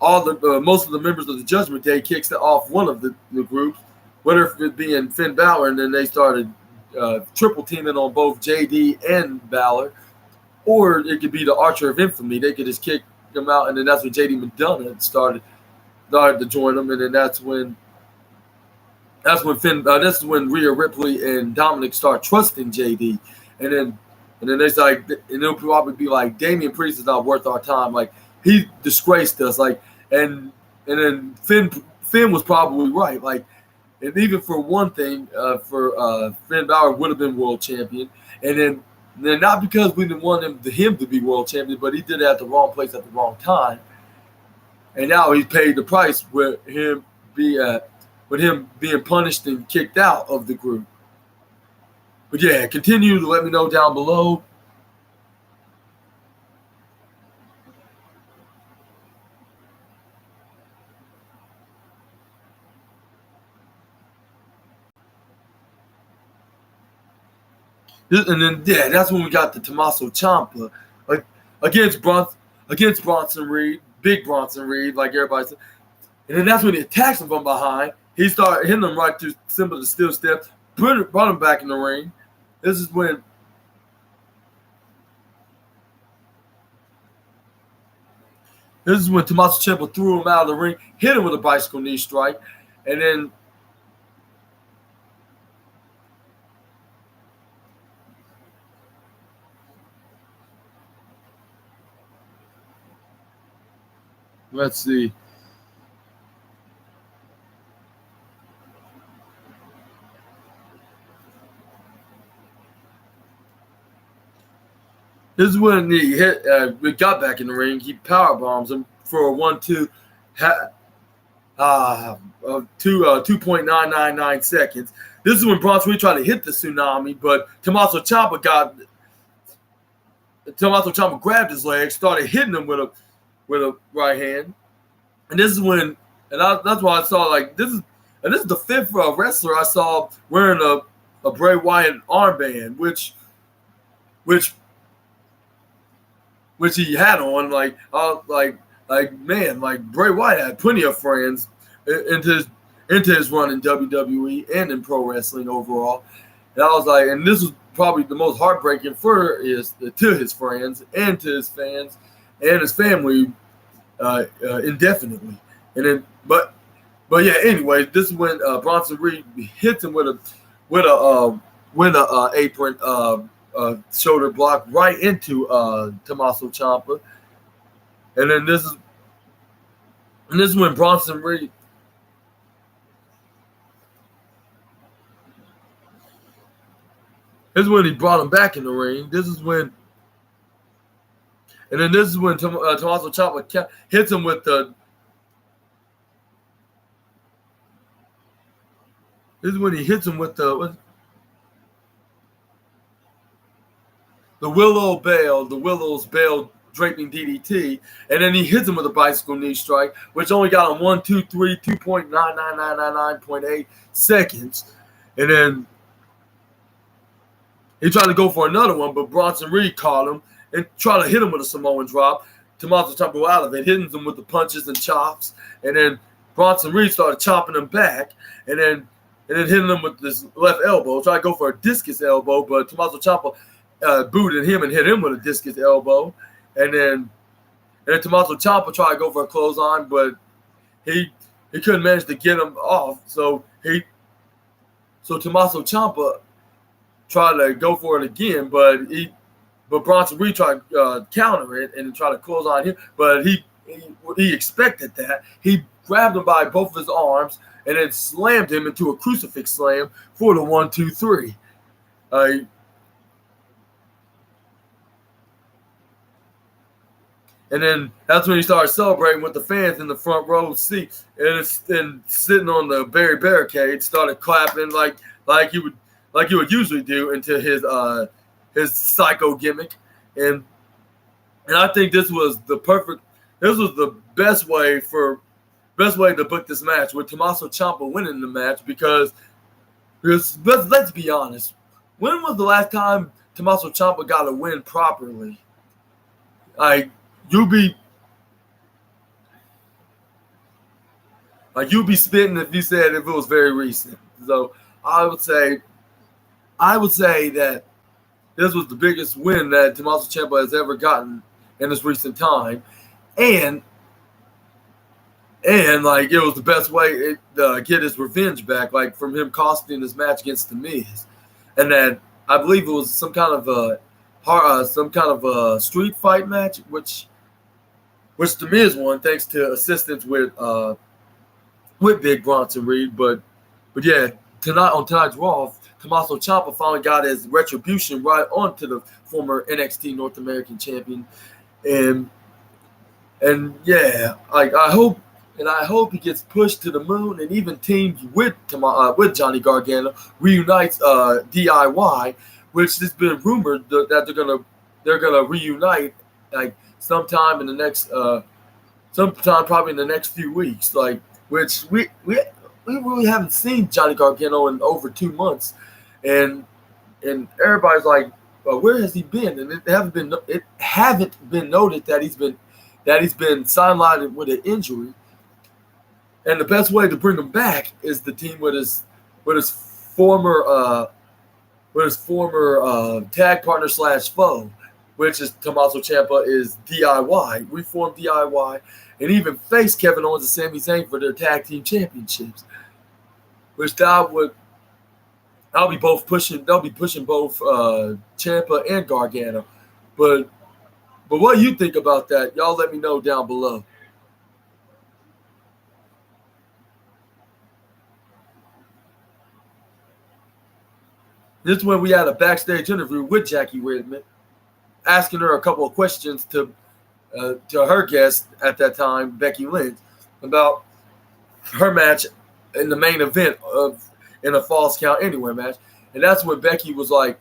of the members of the Judgment Day kicks off one of the groups, whether it being Finn Balor, and then they started triple teaming on both JD and Balor, or it could be the Archer of Infamy. They could just kick them out, and then that's when JD McDonough started to join them, and then that's when this is when Rhea Ripley and Dominic start trusting JD. And then it's like, and it'll probably be like, Damian Priest is not worth our time. Like, he disgraced us. Like, and then Finn was probably right. Like, and even for one thing, Finn Balor would have been world champion. And then not because we didn't want him to be world champion, but he did it at the wrong place at the wrong time. And now he's paid the price with him being punished and kicked out of the group. But yeah, continue to let me know down below. And then that's when we got the Tommaso Ciampa against Bronson Reed, big Bronson Reed, like everybody said. And then that's when he attacks him from behind. He started hitting him right through some of the steel steps, brought him back in the ring. This is when Tommaso Ciampa threw him out of the ring, hit him with a bicycle knee strike, and then let's see. This is when he we got back in the ring. He power bombs him for a 1-2, 2.999 seconds. This is when Bronson Reed tried to hit the tsunami, but Tommaso Ciampa grabbed his leg, started hitting him with a right hand, and this is when, that's why I saw, like, this is the fifth wrestler I saw wearing a Bray Wyatt armband, which he had on, man, Bray Wyatt had plenty of friends into his run in WWE and in pro wrestling overall. And I was like, and this was probably the most heartbreaking to his friends and to his fans and his family indefinitely. And then, but yeah, anyway, this is when Bronson Reed hits him with a apron shoulder block right into Tommaso Ciampa, and then this is when Bronson Reed. This is when he brought him back in the ring. This is when And then this is when Tommaso Ciampa hits him with the. This is when he hits him with the Willow's Bale draping DDT, and then he hits him with a bicycle knee strike, which only got him 2.99999.8 seconds, and then he tried to go for another one, but Bronson Reed caught him and tried to hit him with a Samoan drop. Tommaso Ciampa out of it, hitting him with the punches and chops, and then Bronson Reed started chopping him back, and then hitting him with this left elbow. Tried to go for a discus elbow, but Tommaso Ciampa booted him and hit him with a discus elbow, and then Tommaso Ciampa tried to go for a clothesline, but he couldn't manage to get him off. So Tommaso Ciampa tried to go for it again, but Bronson Reed tried to counter it and try to close on him, but he expected that. He grabbed him by both of his arms and then slammed him into a crucifix slam for the 1, 2, 3. And then that's when he started celebrating with the fans in the front row seat, and sitting on the barricade, started clapping like you would usually do into his psycho gimmick, and I think this was the best way to book this match, with Tommaso Ciampa winning the match, because let's be honest, when was the last time Tommaso Ciampa got a win properly? You'd be spitting if you said if it was very recent. So I would say that this was the biggest win that Tommaso Ciampa has ever gotten in this recent time, and like it was the best way to get his revenge back, like from him costing his match against The Miz, and that I believe it was some kind of a street fight match, which The Miz won thanks to assistance with Big Bronson Reed. But yeah, tonight's Raw, Tommaso Ciampa finally got his retribution right onto the former NXT North American champion, and yeah, I hope he gets pushed to the moon and even teams with Johnny Gargano, reunites DIY, which has been rumored that they're gonna reunite sometime probably in the next few weeks, which we really haven't seen Johnny Gargano in over 2 months, and everybody's like, well, where has he been? And it haven't been noted that he's been sidelined with an injury, and the best way to bring him back is the team with his former tag partner / foe, which is Tommaso Ciampa, is DIY, reformed DIY, and even faced Kevin Owens and Sami Zayn for their tag team championships. Which they'll be pushing both Ciampa and Gargano. But what do you think about that? Y'all let me know down below. This is when we had a backstage interview with Jackie Redmond, asking her a couple of questions to her guest at that time, Becky Lynch, about her match in the main event in a Falls Count Anywhere match. And that's when Becky was like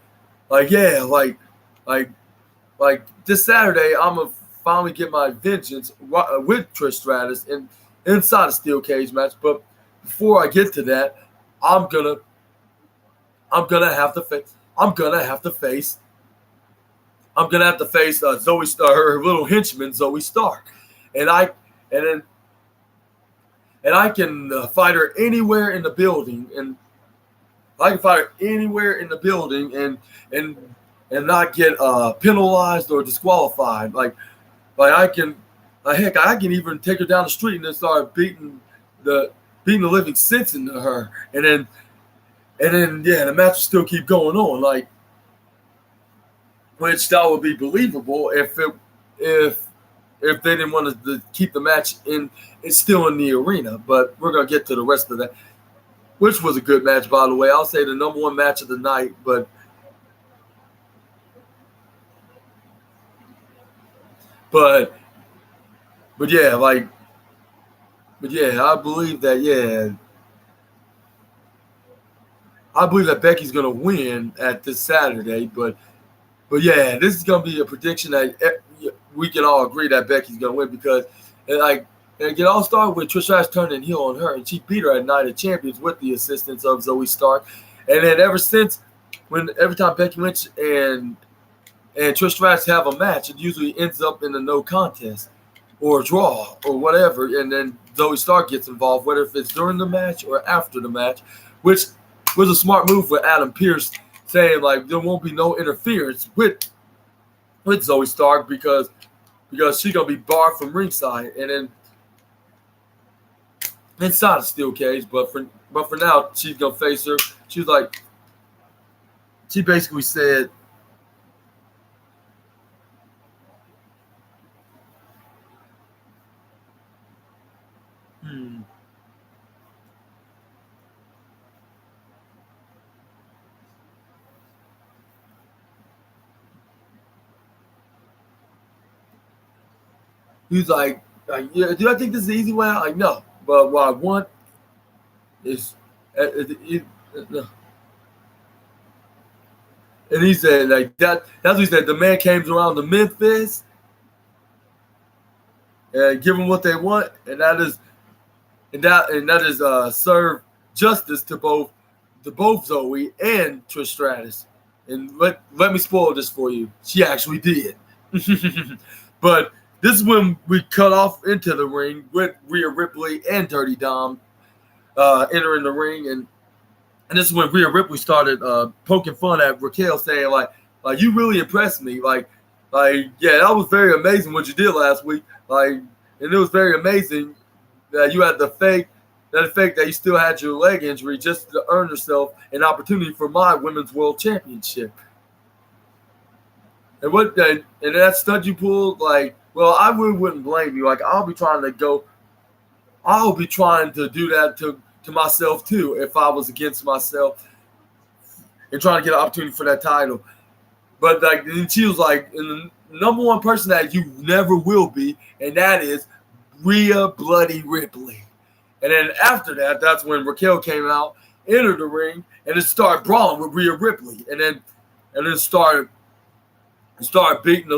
this Saturday I'm gonna finally get my vengeance with Trish Stratus inside a steel cage match. But before I get to that, I'm gonna have to face Zoe Stark, her little henchman Zoe Stark, and I can fight her anywhere in the building, and not get penalized or disqualified. I can even take her down the street and then start beating the living sense into her, and then the match will still keep going on, which that would be believable if they didn't want to keep the match it's still in the arena. But we're gonna get to the rest of that, which was a good match, by the way. I'll say the number one match of the night. But yeah, I believe that I believe that Becky's gonna win at this Saturday. But yeah, this is gonna be a prediction that we can all agree that Becky's gonna win because it all started with Trish Stratus turning heel on her, and she beat her at Night of Champions with the assistance of Zoe Stark. And then ever since, every time Becky Lynch and Trish Stratus have a match, it usually ends up in a no contest or a draw or whatever, and then Zoe Stark gets involved, whether if it's during the match or after the match, which was a smart move with Adam Pearce saying there won't be no interference with Zoe Stark because she's gonna be barred from ringside and then inside a steel cage. But for now, she's gonna face her. She basically said. He's yeah, do I think this is the easy way out? No. But what I want is, no. And he said that. That's what he said. The man came around to Memphis and give them what they want, and that is serve justice to both Zoe and Trish Stratus. And let me spoil this for you. She actually did. But this is when we cut off into the ring with Rhea Ripley and Dirty Dom entering the ring, and this is when Rhea Ripley started poking fun at Raquel, saying you really impressed me. Yeah, that was very amazing what you did last week. And it was very amazing that you had the fake that you still had your leg injury just to earn yourself an opportunity for my Women's World Championship. And that stunt you pulled, well, I really wouldn't blame you. I'll be trying to do that to myself too if I was against myself and trying to get an opportunity for that title. But then she was and the number one person that you never will be, and that is Rhea Bloody Ripley. And then after that, that's when Raquel came out, entered the ring, and then started brawling with Rhea Ripley, and then started beating the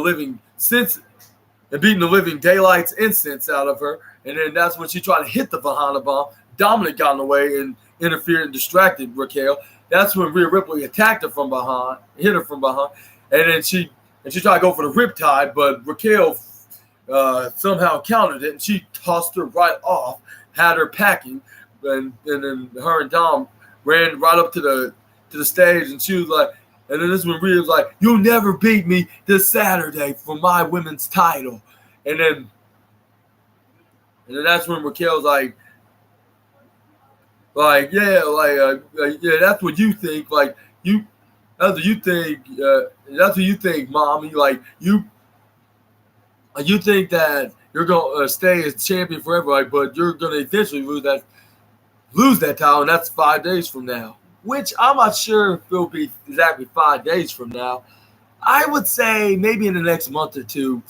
living daylights incense out of her. And then that's when she tried to hit the Vagina Bomb. Dominic got in the way and interfered and distracted Raquel. That's when Rhea Ripley attacked her from behind, hit her from behind, and then she tried to go for the riptide, but Raquel somehow countered it, and she tossed her right off, had her packing, and then her and Dom ran right up to the stage, and she was and then this is when Rhea was "You'll never beat me this Saturday for my women's title," and then that's when Raquel's yeah, that's what you think. That's what you think. That's what you think, mommy. You think that you're gonna stay as champion forever, but you're gonna eventually lose that title, and that's 5 days from now. Which I'm not sure if it'll be exactly 5 days from now. I would say maybe in the next month or two,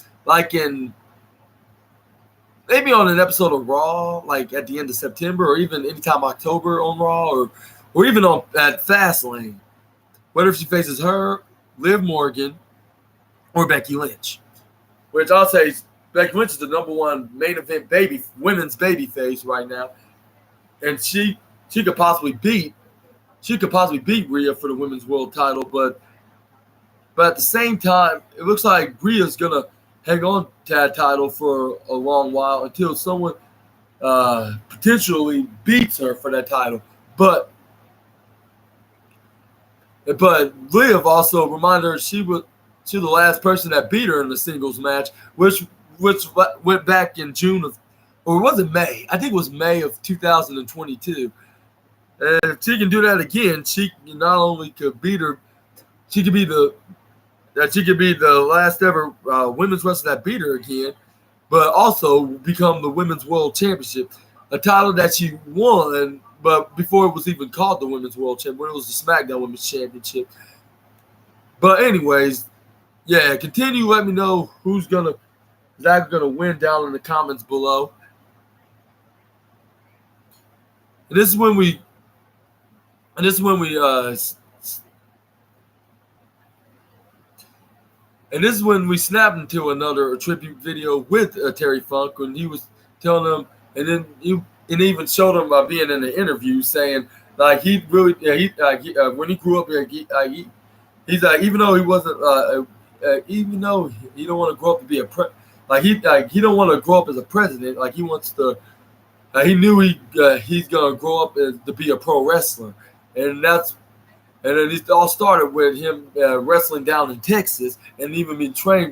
maybe on an episode of Raw, at the end of September, or even anytime October on Raw, or even at Fastlane. Whether if she faces her, Liv Morgan, or Becky Lynch. Which I'll say Becky Lynch is the number one main event women's baby face right now. And she could possibly beat Rhea for the women's world title, but at the same time, it looks like Rhea's gonna hang on to that title for a long while until someone potentially beats her for that title. But Liv also reminded her she was the last person that beat her in the singles match, which went back in June of, or was it May? I think it was May of 2022. And if she can do that again, she not only could beat her, she could be the last ever women's wrestler that beat her again, but also become the Women's World Championship, a title that she won, but before it was even called the Women's World Championship, when it was the SmackDown Women's Championship. But anyways, yeah, continue. Let me know who's gonna Zach's gonna win down in the comments below. And this is when we snapped into another tribute video with Terry Funk when he was telling him, and then even showed him by being in the interview saying like he really when he grew up he's like even though he wasn't even though he don't want to grow up to be he don't want to grow up as a president, like he wants to. He knew he's gonna grow up to be a pro wrestler, and then it all started with him wrestling down in Texas, and even being trained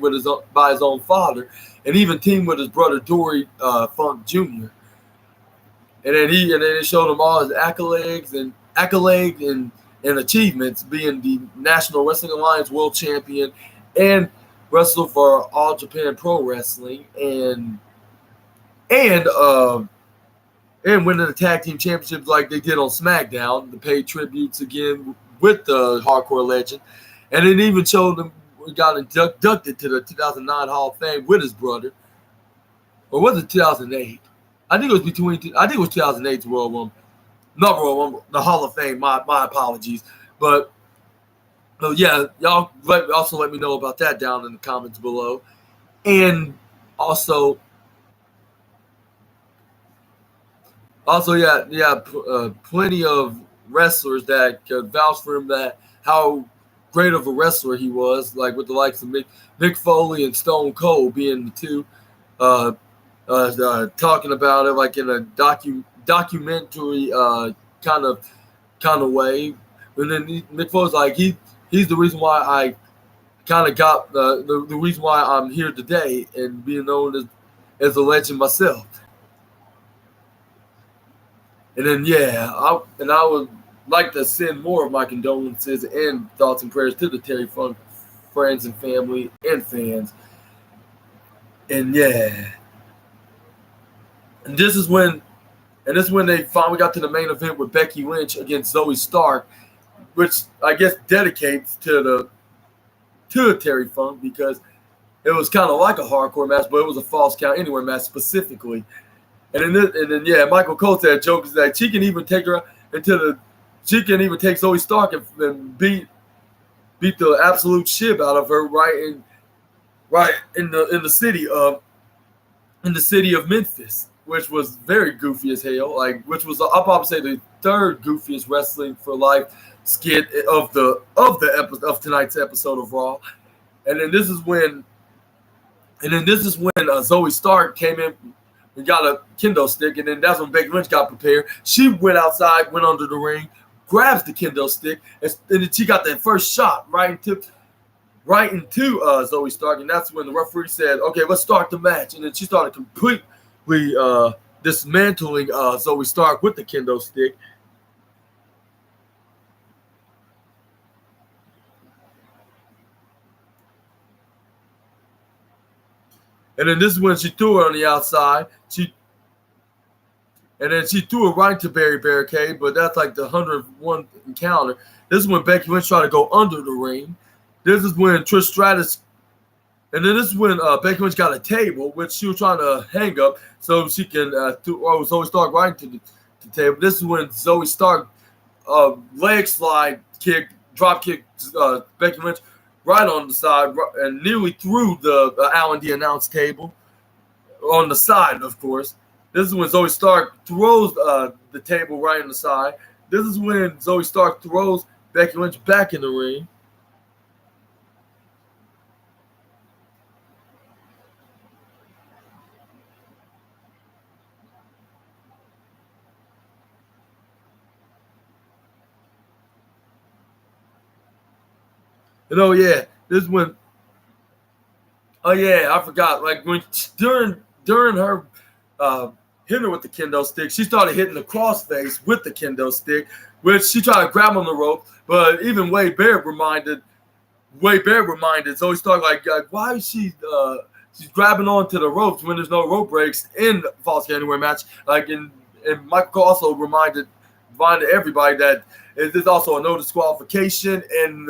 by his own father, and even teamed with his brother Dory Funk Jr. And then it showed him all his accolades and achievements, being the National Wrestling Alliance World Champion, and wrestled for All Japan Pro Wrestling, and winning the tag team championships like they did on SmackDown, to pay tributes again with the Hardcore Legend. And it even showed him he got inducted to the 2009 Hall of Fame with his brother. Or was it 2008? I think it was 2008's Royal Rumble. Not Royal Rumble, the Hall of Fame. My apologies. But yeah, y'all also let me know about that down in the comments below. And also, plenty of wrestlers that could vouch for him, that how great of a wrestler he was, like with the likes of Mick Foley and Stone Cold being the two, talking about it like in a documentary kind of way. And then Mick Foley's like he's the reason why I kind of got the reason why I'm here today and being known as a legend myself. And then I would like to send more of my condolences and thoughts and prayers to the Terry Funk friends and family and fans. And and this is when they finally got to the main event with Becky Lynch against Zoe Stark, which I guess dedicates to Terry Funk, because it was kind of like a hardcore match, but it was a false count anywhere match specifically. And then Michael Cole said jokes that she can even take Zoe Stark and beat the absolute shit out of her right in the city of Memphis, which was very goofy as hell. Like, which was I'll probably say the third goofiest Wrestling for Life skit of tonight's episode of Raw. And then this is when Zoe Stark came in. We got a kendo stick, and then that's when Becky Lynch got prepared. She went outside, went under the ring, grabs the kendo stick, and then she got that first shot right into Zoe Stark, and that's when the referee said, "Okay, let's start the match." And then she started completely dismantling Zoe Stark with the kendo stick. And then this is when she threw her on the outside. She threw her right into Barry Barricade, but that's like the 101 encounter. This is when Becky Lynch tried to go under the ring. This is when Trish Stratus, and then this is when Becky Lynch got a table, which she was trying to hang up so she can throw Zoe Stark right into the table. This is when Zoe Stark leg slide kick, drop kick Becky Lynch right on the side and nearly through the L&D announce table on the side, of course. This is when Zoe Stark throws the table right on the side. This is when Zoe Stark throws Becky Lynch back in the ring. And this is when. Oh yeah, I forgot. Like when during her hitting her with the kendo stick, she started hitting the crossface with the kendo stick, which she tried to grab on the rope, but even Wade Barrett reminded Zoe Stark like why is she's grabbing onto the ropes when there's no rope breaks in the Falls Count Anywhere match. Like and Michael Cole also reminded everybody that it is also a no disqualification and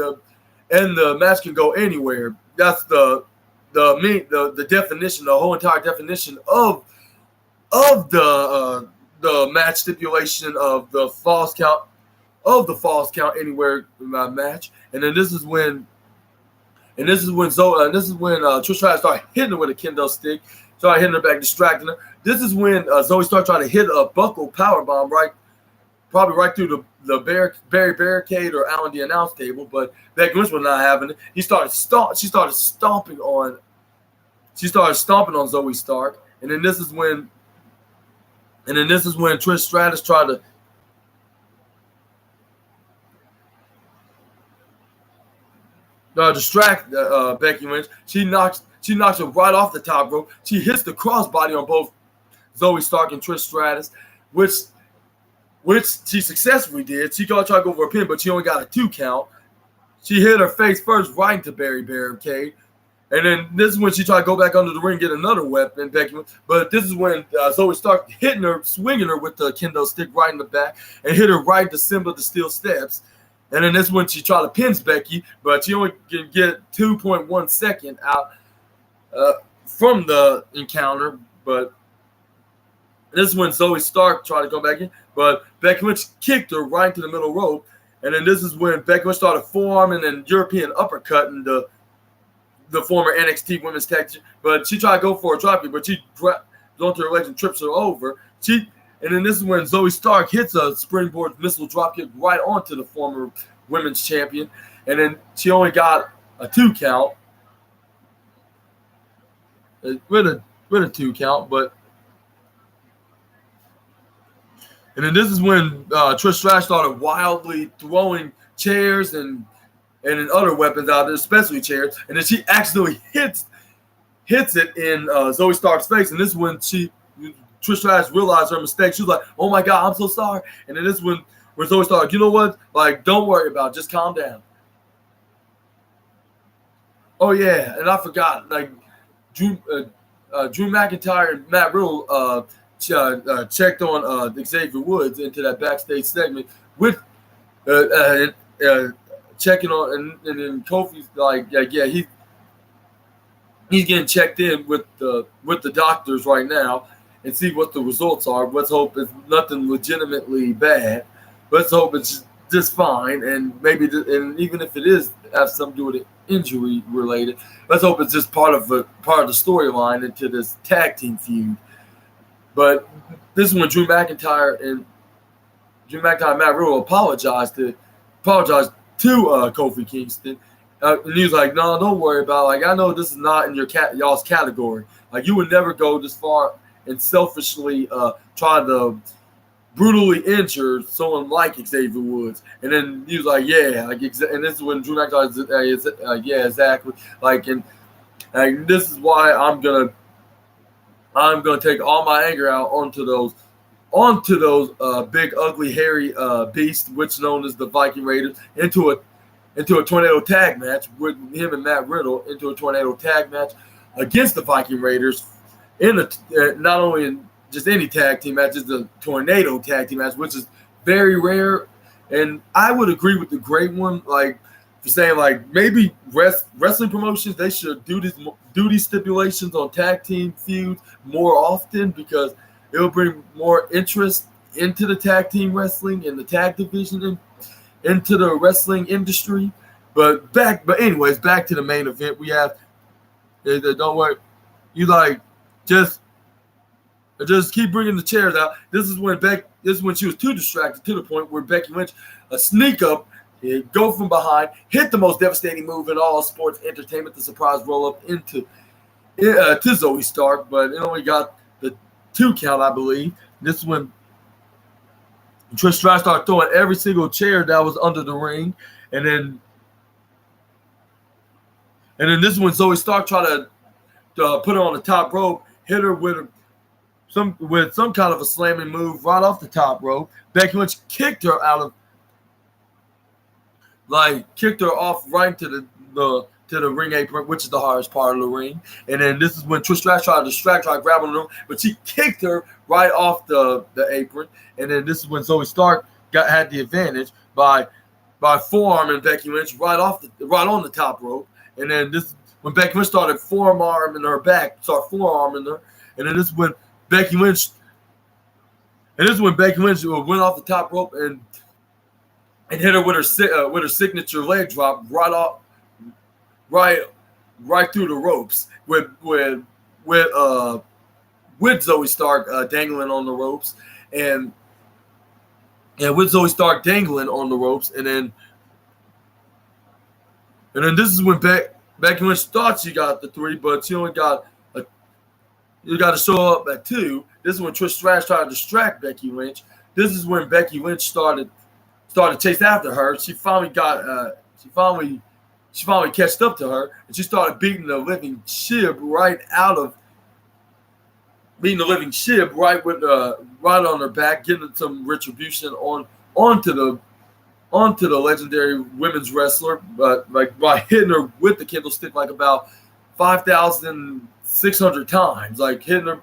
the match can go anywhere. That's the the definition, the whole entire definition of the match stipulation of the false count anywhere match. And then this is when Trish Stratus started hitting her with a kendo stick, started hitting her back, distracting her. This is when Zoe started trying to hit a buckle power bomb probably right through the barricade or out on the announce table, but Becky Lynch was not having it. She started stomping on Zoe Stark, and then this is when Trish Stratus tried to distract Becky Lynch. She knocks her right off the top rope. She hits the crossbody on both Zoe Stark and Trish Stratus, which she successfully did. She tried to go for a pin, but she only got a 2 count. She hit her face first right into barricade. And then this is when she tried to go back under the ring, get another weapon, Becky. But this is when Zoe Stark hitting her, swinging her with the kendo stick right in the back, and hit her right in the symbol of the steel steps. And then this is when she tried to pin Becky, but she only can get 2.1 second out from the encounter. But this is when Zoe Stark tried to go back in, but Becky Lynch kicked her right into the middle rope. And then this is when Becky Lynch started forearming and European uppercutting the former NXT Women's Tag Team. But she tried to go for a dropkick, but she dropped onto her legs and trips her over. And then this is when Zoe Stark hits a springboard missile dropkick right onto the former women's champion. And then she only got a 2 count. With a 2 count, but. And then this is when Trish Stratus started wildly throwing chairs and other weapons out there, especially chairs. And then she accidentally hits it in Zoe Stark's face. And this is when Trish Stratus realized her mistake. She was like, "Oh my God, I'm so sorry." And then this is when Zoe Stark, you know what? Like, don't worry about it. Just calm down. Oh yeah, and I forgot. Like, Drew McIntyre and Matt Riddle checked on Xavier Woods into that backstage segment with checking on, and then Kofi's like, yeah, he's getting checked in with the doctors right now and see what the results are. Let's hope it's nothing legitimately bad. Let's hope it's just fine, and and even if it is have something to do with it injury related, let's hope it's just part of the storyline into this tag team feud. But this is when Drew McIntyre and Matt Riddle apologized to Kofi Kingston. And he was like, "No, don't worry about it. Like, I know this is not in y'all's category. Like, you would never go this far and selfishly try to brutally injure someone like Xavier Woods." And then he was like, "Yeah." Like, and this is when Drew McIntyre is yeah, exactly. Like, and this is why I'm gonna take all my anger out onto those big, ugly, hairy beasts, which known as the Viking Raiders, into a tornado tag match with him and Matt Riddle, into a tornado tag match against the Viking Raiders not only in just any tag team match, just a tornado tag team match, which is very rare. And I would agree with the Great One, like, for saying, like, maybe wrestling promotions, they should do these stipulations on tag team feuds more often, because it will bring more interest into the tag team wrestling and the tag division and into the wrestling industry. But anyways, back to the main event. We have, don't worry, you like just keep bringing the chairs out. This is when she was too distracted to the point where Becky Lynch sneak up, go from behind, hit the most devastating move in all sports entertainment, the surprise roll up to Zoe Stark, but it only got the 2 count, I believe. This is when Trish Stratus started throwing every single chair that was under the ring, and then this is when Zoe Stark tried to put her on the top rope, hit her with some kind of a slamming move right off the top rope. Becky Lynch kicked her off right to the ring apron, which is the hardest part of the ring. And then this is when Trish Stratus tried to grab her, but she kicked her right off the apron. And then this is when Zoe Stark had the advantage by forearming Becky Lynch right on the top rope. And then this when Becky Lynch started forearming her back, and then this is when Becky Lynch, went off the top rope and hit her with her signature leg drop right through the ropes with Zoe Stark dangling on the ropes and with Zoe Stark dangling on the ropes, and then this is when Becky Lynch thought she got the 3, but she only got you got to show up at 2. This is when Trish Stratus tried to distract Becky Lynch. This is when Becky Lynch started chase after her. She finally catched up to her, and she started beating the living shib right on her back, getting some retribution onto the legendary women's wrestler, but like by hitting her with the candlestick like about 5,600 times, like hitting her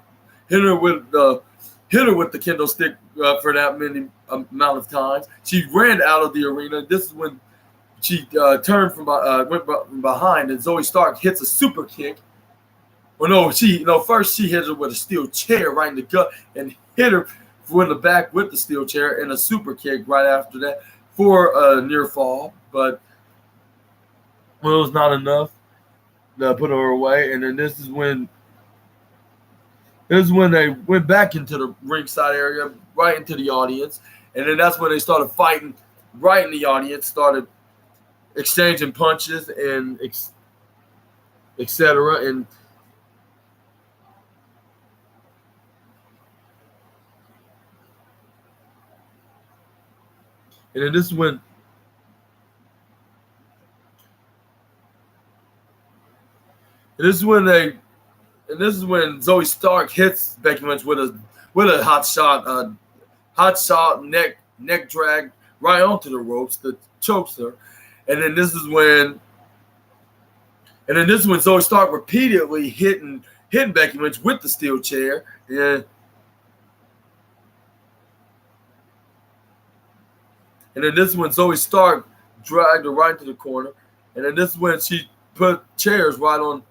with the candlestick for that many amount of times. She ran out of the arena. This is when she turned went from behind, and Zoe Stark hits a super kick. Well, first she hit her with a steel chair right in the gut and hit her in the back with the steel chair and a super kick right after that for a near fall. But it was not enough to put her away. And then this is when they went back into the ringside area, right into the audience. And then that's when they started fighting right in the audience, started exchanging punches and etc. And then this is when Zoe Stark hits Becky Lynch with a hot shot neck drag right onto the ropes that chokes her. And then this is when Zoe Stark repeatedly hitting Becky Lynch with the steel chair. And then this is when Zoe Stark dragged her right into the corner. And then this is when she put chairs right on.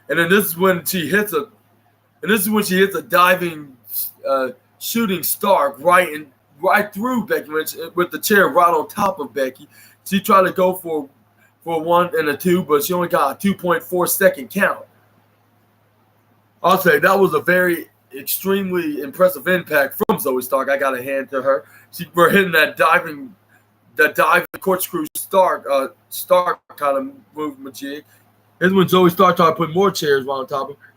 And then this is when she hits a diving shooting Stark right through Becky Lynch with the chair right on top of Becky. She tried to go for 1 and a 2, but she only got a 2.4 second count. I'll say that was a very extremely impressive impact from Zoe Stark. I got to hand to her. She were hitting that diving corkscrew Stark kind of movement jig. This is when Zoe Stark tried to put more chairs right on top of her.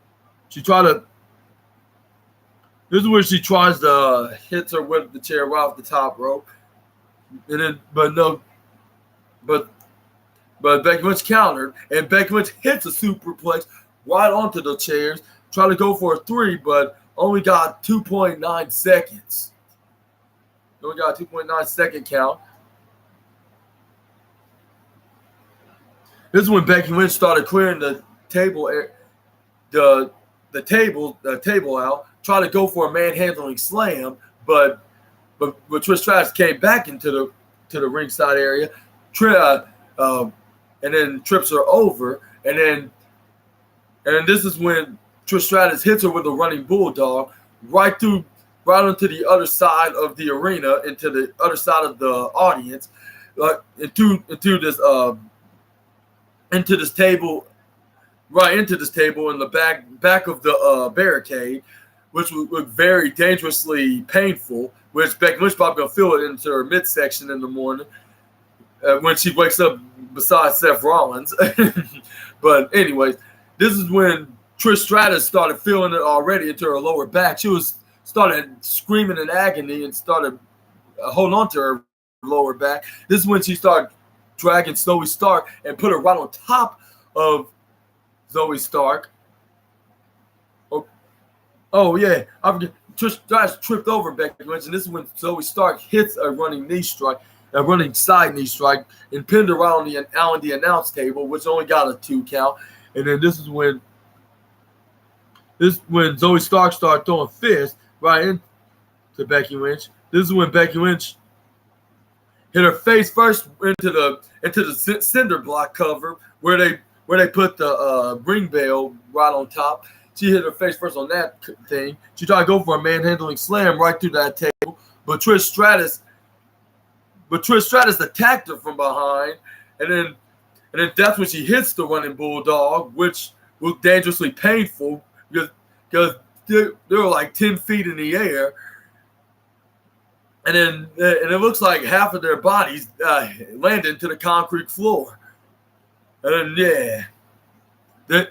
This is when she tries to hit her with the chair right off the top rope. And then, but Becky Lynch countered, and Becky Lynch hits a superplex right onto the chairs, trying to go for a 3, but only got 2.9 seconds. Only got a 2.9 second count. This is when Becky Lynch started clearing the table out, trying to go for a manhandling slam, but Trish Stratus came back into the ringside area, and then trips her over, and then this is when Trish Stratus hits her with a running bulldog right onto the other side of the arena, into the other side of the audience, into this table, right into this table in the back of the barricade, which would look very dangerously painful, which Becky Lynch probably gonna feel it into her midsection in the morning when she wakes up beside Seth Rollins. But anyways, this is when Trish Stratus started feeling it already into her lower back. She started screaming in agony and started holding on to her lower back. This is when she started dragging Zoe Stark and put her right on top of Zoe Stark. Oh yeah, I forget. Trish Stratus tripped over Becky Lynch, and this is when Zoe Stark hits a running side knee strike, and pinned her right on the announce table, which only got a 2 count. And then this is when Zoe Stark started throwing fists right into Becky Lynch. This is when Becky Lynch hit her face first into the cinder block cover where they put the ring bell right on top. She hit her face first on that thing. She tried to go for a manhandling slam right through that table, but Trish Stratus attacked her from behind, and then that's when she hits the running bulldog, which was dangerously painful because they were like 10 feet in the air. And it looks like half of their bodies landed into the concrete floor. And and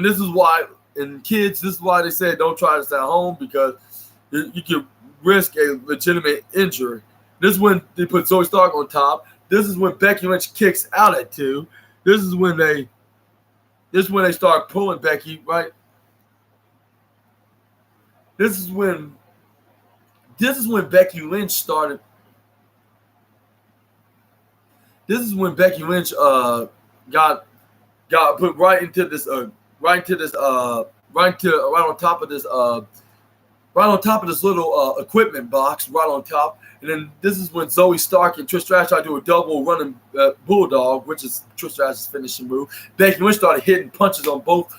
this is why, and kids, this is why they say don't try this at home, because you could risk a legitimate injury. This is when they put Zoe Stark on top. This is when Becky Lynch kicks out at 2. This is when they start pulling Becky, right? This is when Becky Lynch started. This is when Becky Lynch got put right on top of this little equipment box right on top. And then this is when Zoe Stark and Trish Stratus tried to do a double running bulldog, which is Trish Stratus' finishing move. Becky Lynch started hitting punches on both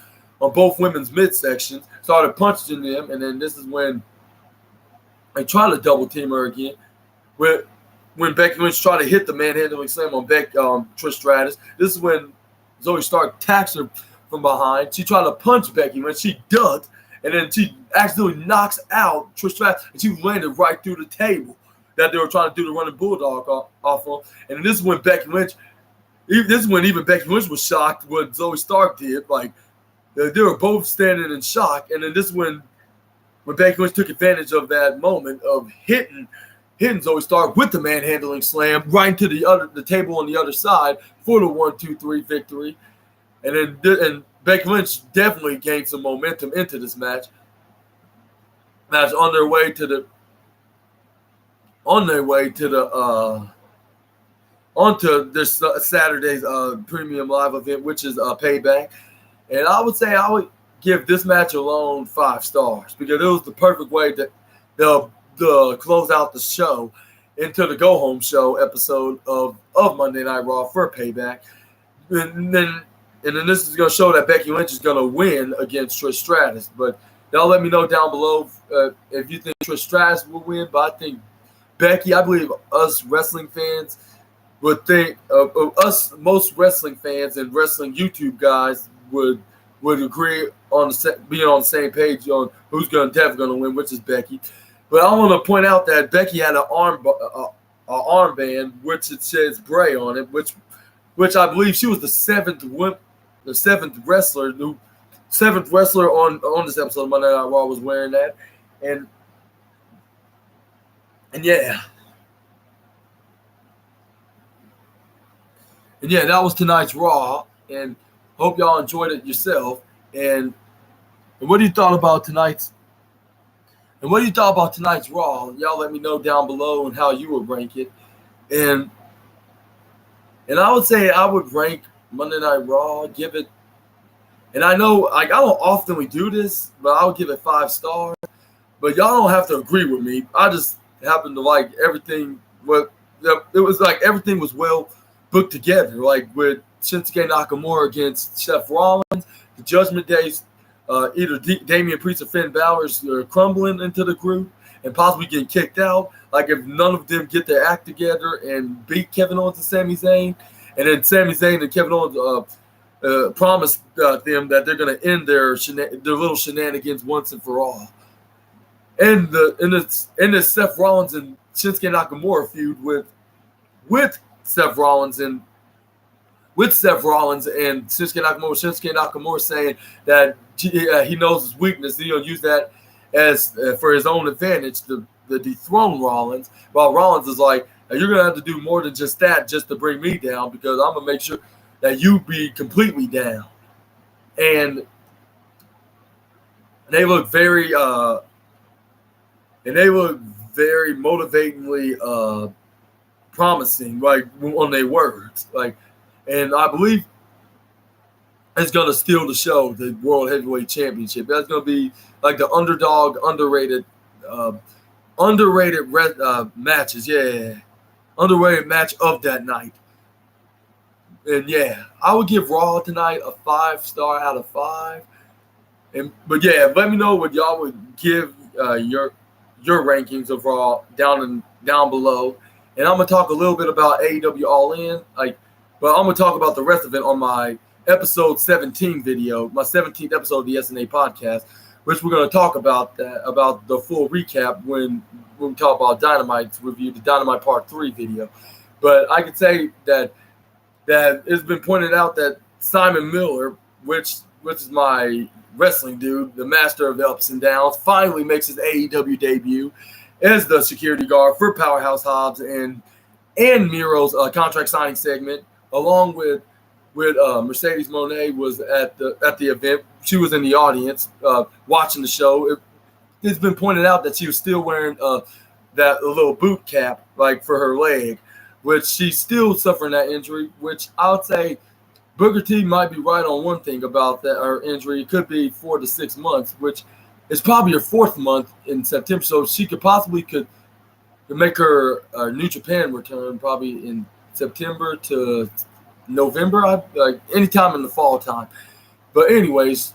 women's midsections, started punching them, and then this is when they tried to double team her again. When Becky Lynch tried to hit the manhandling slam on Trish Stratus, this is when Zoe Stark attacks her from behind. She tried to punch Becky Lynch. She ducked, and then she accidentally knocks out Trish Stratus, and she landed right through the table that they were trying to do the running bulldog off of. And this is when even Becky Lynch was shocked what Zoe Stark did. Like, they were both standing in shock. And then this is when Becky Lynch took advantage of that moment of hitting Zoe Stark with the manhandling slam right into the table on the other side for the 1-2-3 victory. And Becky Lynch definitely gained some momentum into this match. On their way to onto this Saturday's premium live event, which is Payback. And I would say I would give this match alone 5 stars, because it was the perfect way to close out the show into the go home show episode of Monday Night Raw for Payback. And then this is going to show that Becky Lynch is going to win against Trish Stratus. But y'all let me know down below if you think Trish Stratus will win. But I think Becky, I believe us wrestling fans would think most wrestling fans and wrestling YouTube guys would agree on being on the same page on who's definitely going to win, which is Becky. But I want to point out that Becky had an armband which it says Bray on it, which I believe she was the seventh wrestler on this episode of Monday Night Raw was wearing that, and that was tonight's Raw, and hope y'all enjoyed it yourself. And what do you thought about tonight's? And what do you thought about tonight's Raw? Y'all let me know down below and how you would rank it. And I would say I would rank Monday Night Raw, give it. And I know I don't often do this, but I would give it 5 stars. But y'all don't have to agree with me. I just happen to like everything. It was like everything was well put together. Like with Shinsuke Nakamura against Seth Rollins, the Judgment Days. Either Damian Priest or Finn Balor's crumbling into the group and possibly getting kicked out. Like if none of them get their act together and beat Kevin Owens and Sami Zayn, and then Sami Zayn and Kevin Owens promised them that they're going to end their little shenanigans once and for all. And this Seth Rollins and Shinsuke Nakamura feud with Seth Rollins and Shinsuke Nakamura saying that he knows his weakness. He'll use that as for his own advantage to dethrone Rollins. While Rollins is like, you're going to have to do more than just that just to bring me down, because I'm going to make sure that you be completely down. And they look very motivatingly promising, like on their words. Like, and I believe it's going to steal the show, the World Heavyweight Championship. That's going to be like the underdog, underrated matches. Yeah. underrated match of that night. And yeah, I would give Raw tonight a 5-star out of 5. But yeah, let me know what y'all would give your rankings of Raw down below. And I'm gonna talk a little bit about AEW All In, but I'm gonna talk about the rest of it on my episode 17 video, my 17th episode of the SNA podcast, which we're gonna talk about the full recap when we talk about Dynamite's review, the Dynamite Part 3 video. But I could say that it's been pointed out that Simon Miller, which is my wrestling dude, the master of the ups and downs, finally makes his AEW debut as the security guard for Powerhouse Hobbs and Miro's contract signing segment, along with Mercedes Moné was at the event. She was in the audience watching the show. It's been pointed out that she was still wearing that little boot cap for her leg, which she's still suffering that injury, which I would say Booker T might be right on one thing about that. Her injury, it could be 4 to 6 months, which is probably her 4th month in September. So she could make her New Japan return probably in September to November, anytime in the fall time. But anyways,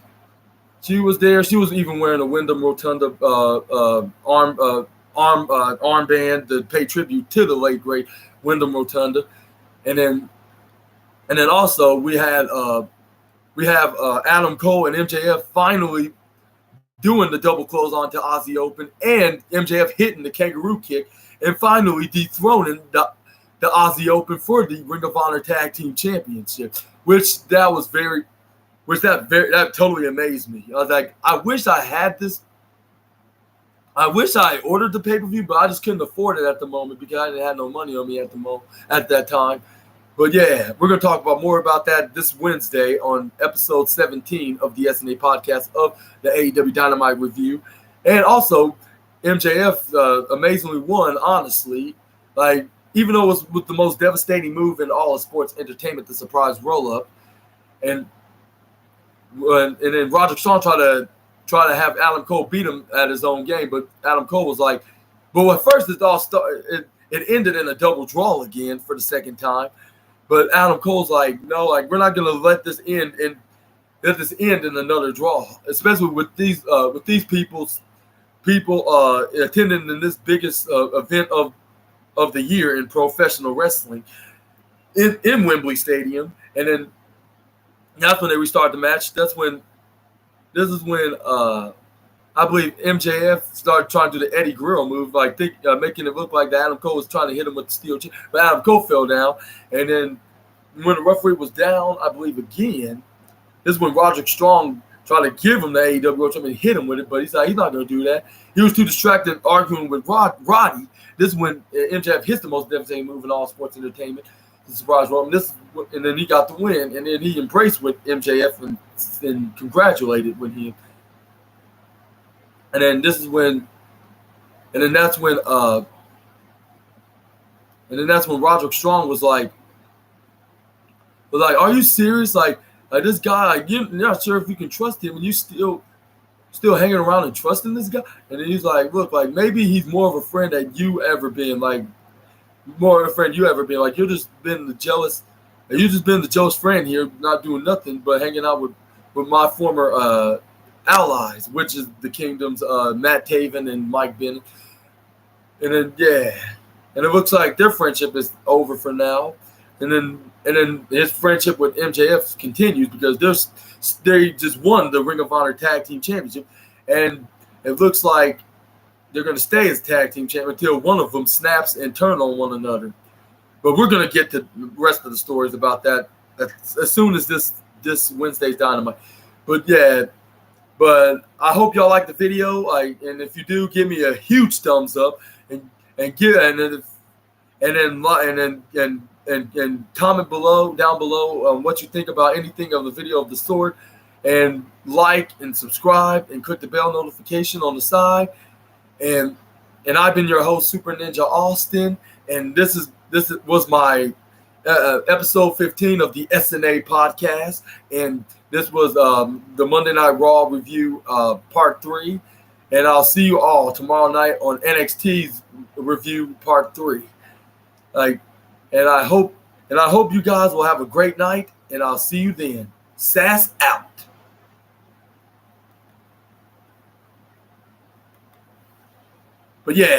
she was there. She was even wearing a Wyndham Rotunda armband to pay tribute to the late great Wyndham Rotunda, and then also we have Adam Cole and MJF finally doing the double close on to Aussie Open, and MJF hitting the kangaroo kick and finally dethroning the Aussie Open for the Ring of Honor Tag Team Championship, which totally amazed me. I was like, I wish I had this. I wish I ordered the pay-per-view, but I just couldn't afford it at the moment because I didn't have no money on me at that time. But yeah, we're going to talk more about that this Wednesday on episode 17 of the SNA podcast of the AEW Dynamite review. And also, MJF amazingly won, honestly. Even though it was with the most devastating move in all of sports entertainment, the surprise roll-up. And then Roderick Strong tried to have Adam Cole beat him at his own game, but Adam Cole was like, but at first it ended in a double draw again for the second time. But Adam Cole's like, no, we're not gonna let this end in another draw, especially with these people attending in this biggest event of the year in professional wrestling in Wembley Stadium. And then that's when they restarted the match. This is when I believe MJF started trying to do the Eddie Guerrero move, making it look like that Adam Cole was trying to hit him with the steel chair, but Adam Cole fell down. And then when the referee was down, I believe again, this is when Roderick Strong tried to give him the AEW and hit him with it, but he's not going to do that. He was too distracted arguing with Roddy. This is when MJF hits the most devastating move in all sports entertainment, the surprise roll. And then he got the win, and then he embraced with MJF and congratulated with him. And then that's when Roderick Strong was like, are you serious? Like this guy, you're not sure if you can trust him, and you still hanging around and trusting this guy? And then he's like, look, maybe he's more of a friend that you ever been, more of a friend you ever been. You've just been the jealous friend here, not doing nothing but hanging out with my former allies, which is the Kingdom's Matt Taven and Mike Bennett. And then and it looks like their friendship is over for now. And then his friendship with MJF continues because they just won the Ring of Honor Tag Team Championship, and it looks like they're going to stay as tag team champion until one of them snaps and turn on one another. But we're going to get to the rest of the stories about that as soon as this Wednesday's Dynamite. But I hope y'all like the video. And if you do, give me a huge thumbs up and comment down below what you think about anything of the video of the sort, and like and subscribe and click the bell notification on the side. And I've been your host, Super Ninja Austin, and this was my episode 15 of the SNA podcast, and this was the Monday Night Raw review part 3, and I'll see you all tomorrow night on NXT's review part 3. Like, and I hope you guys will have a great night, and I'll see you then. Sass out. But yeah.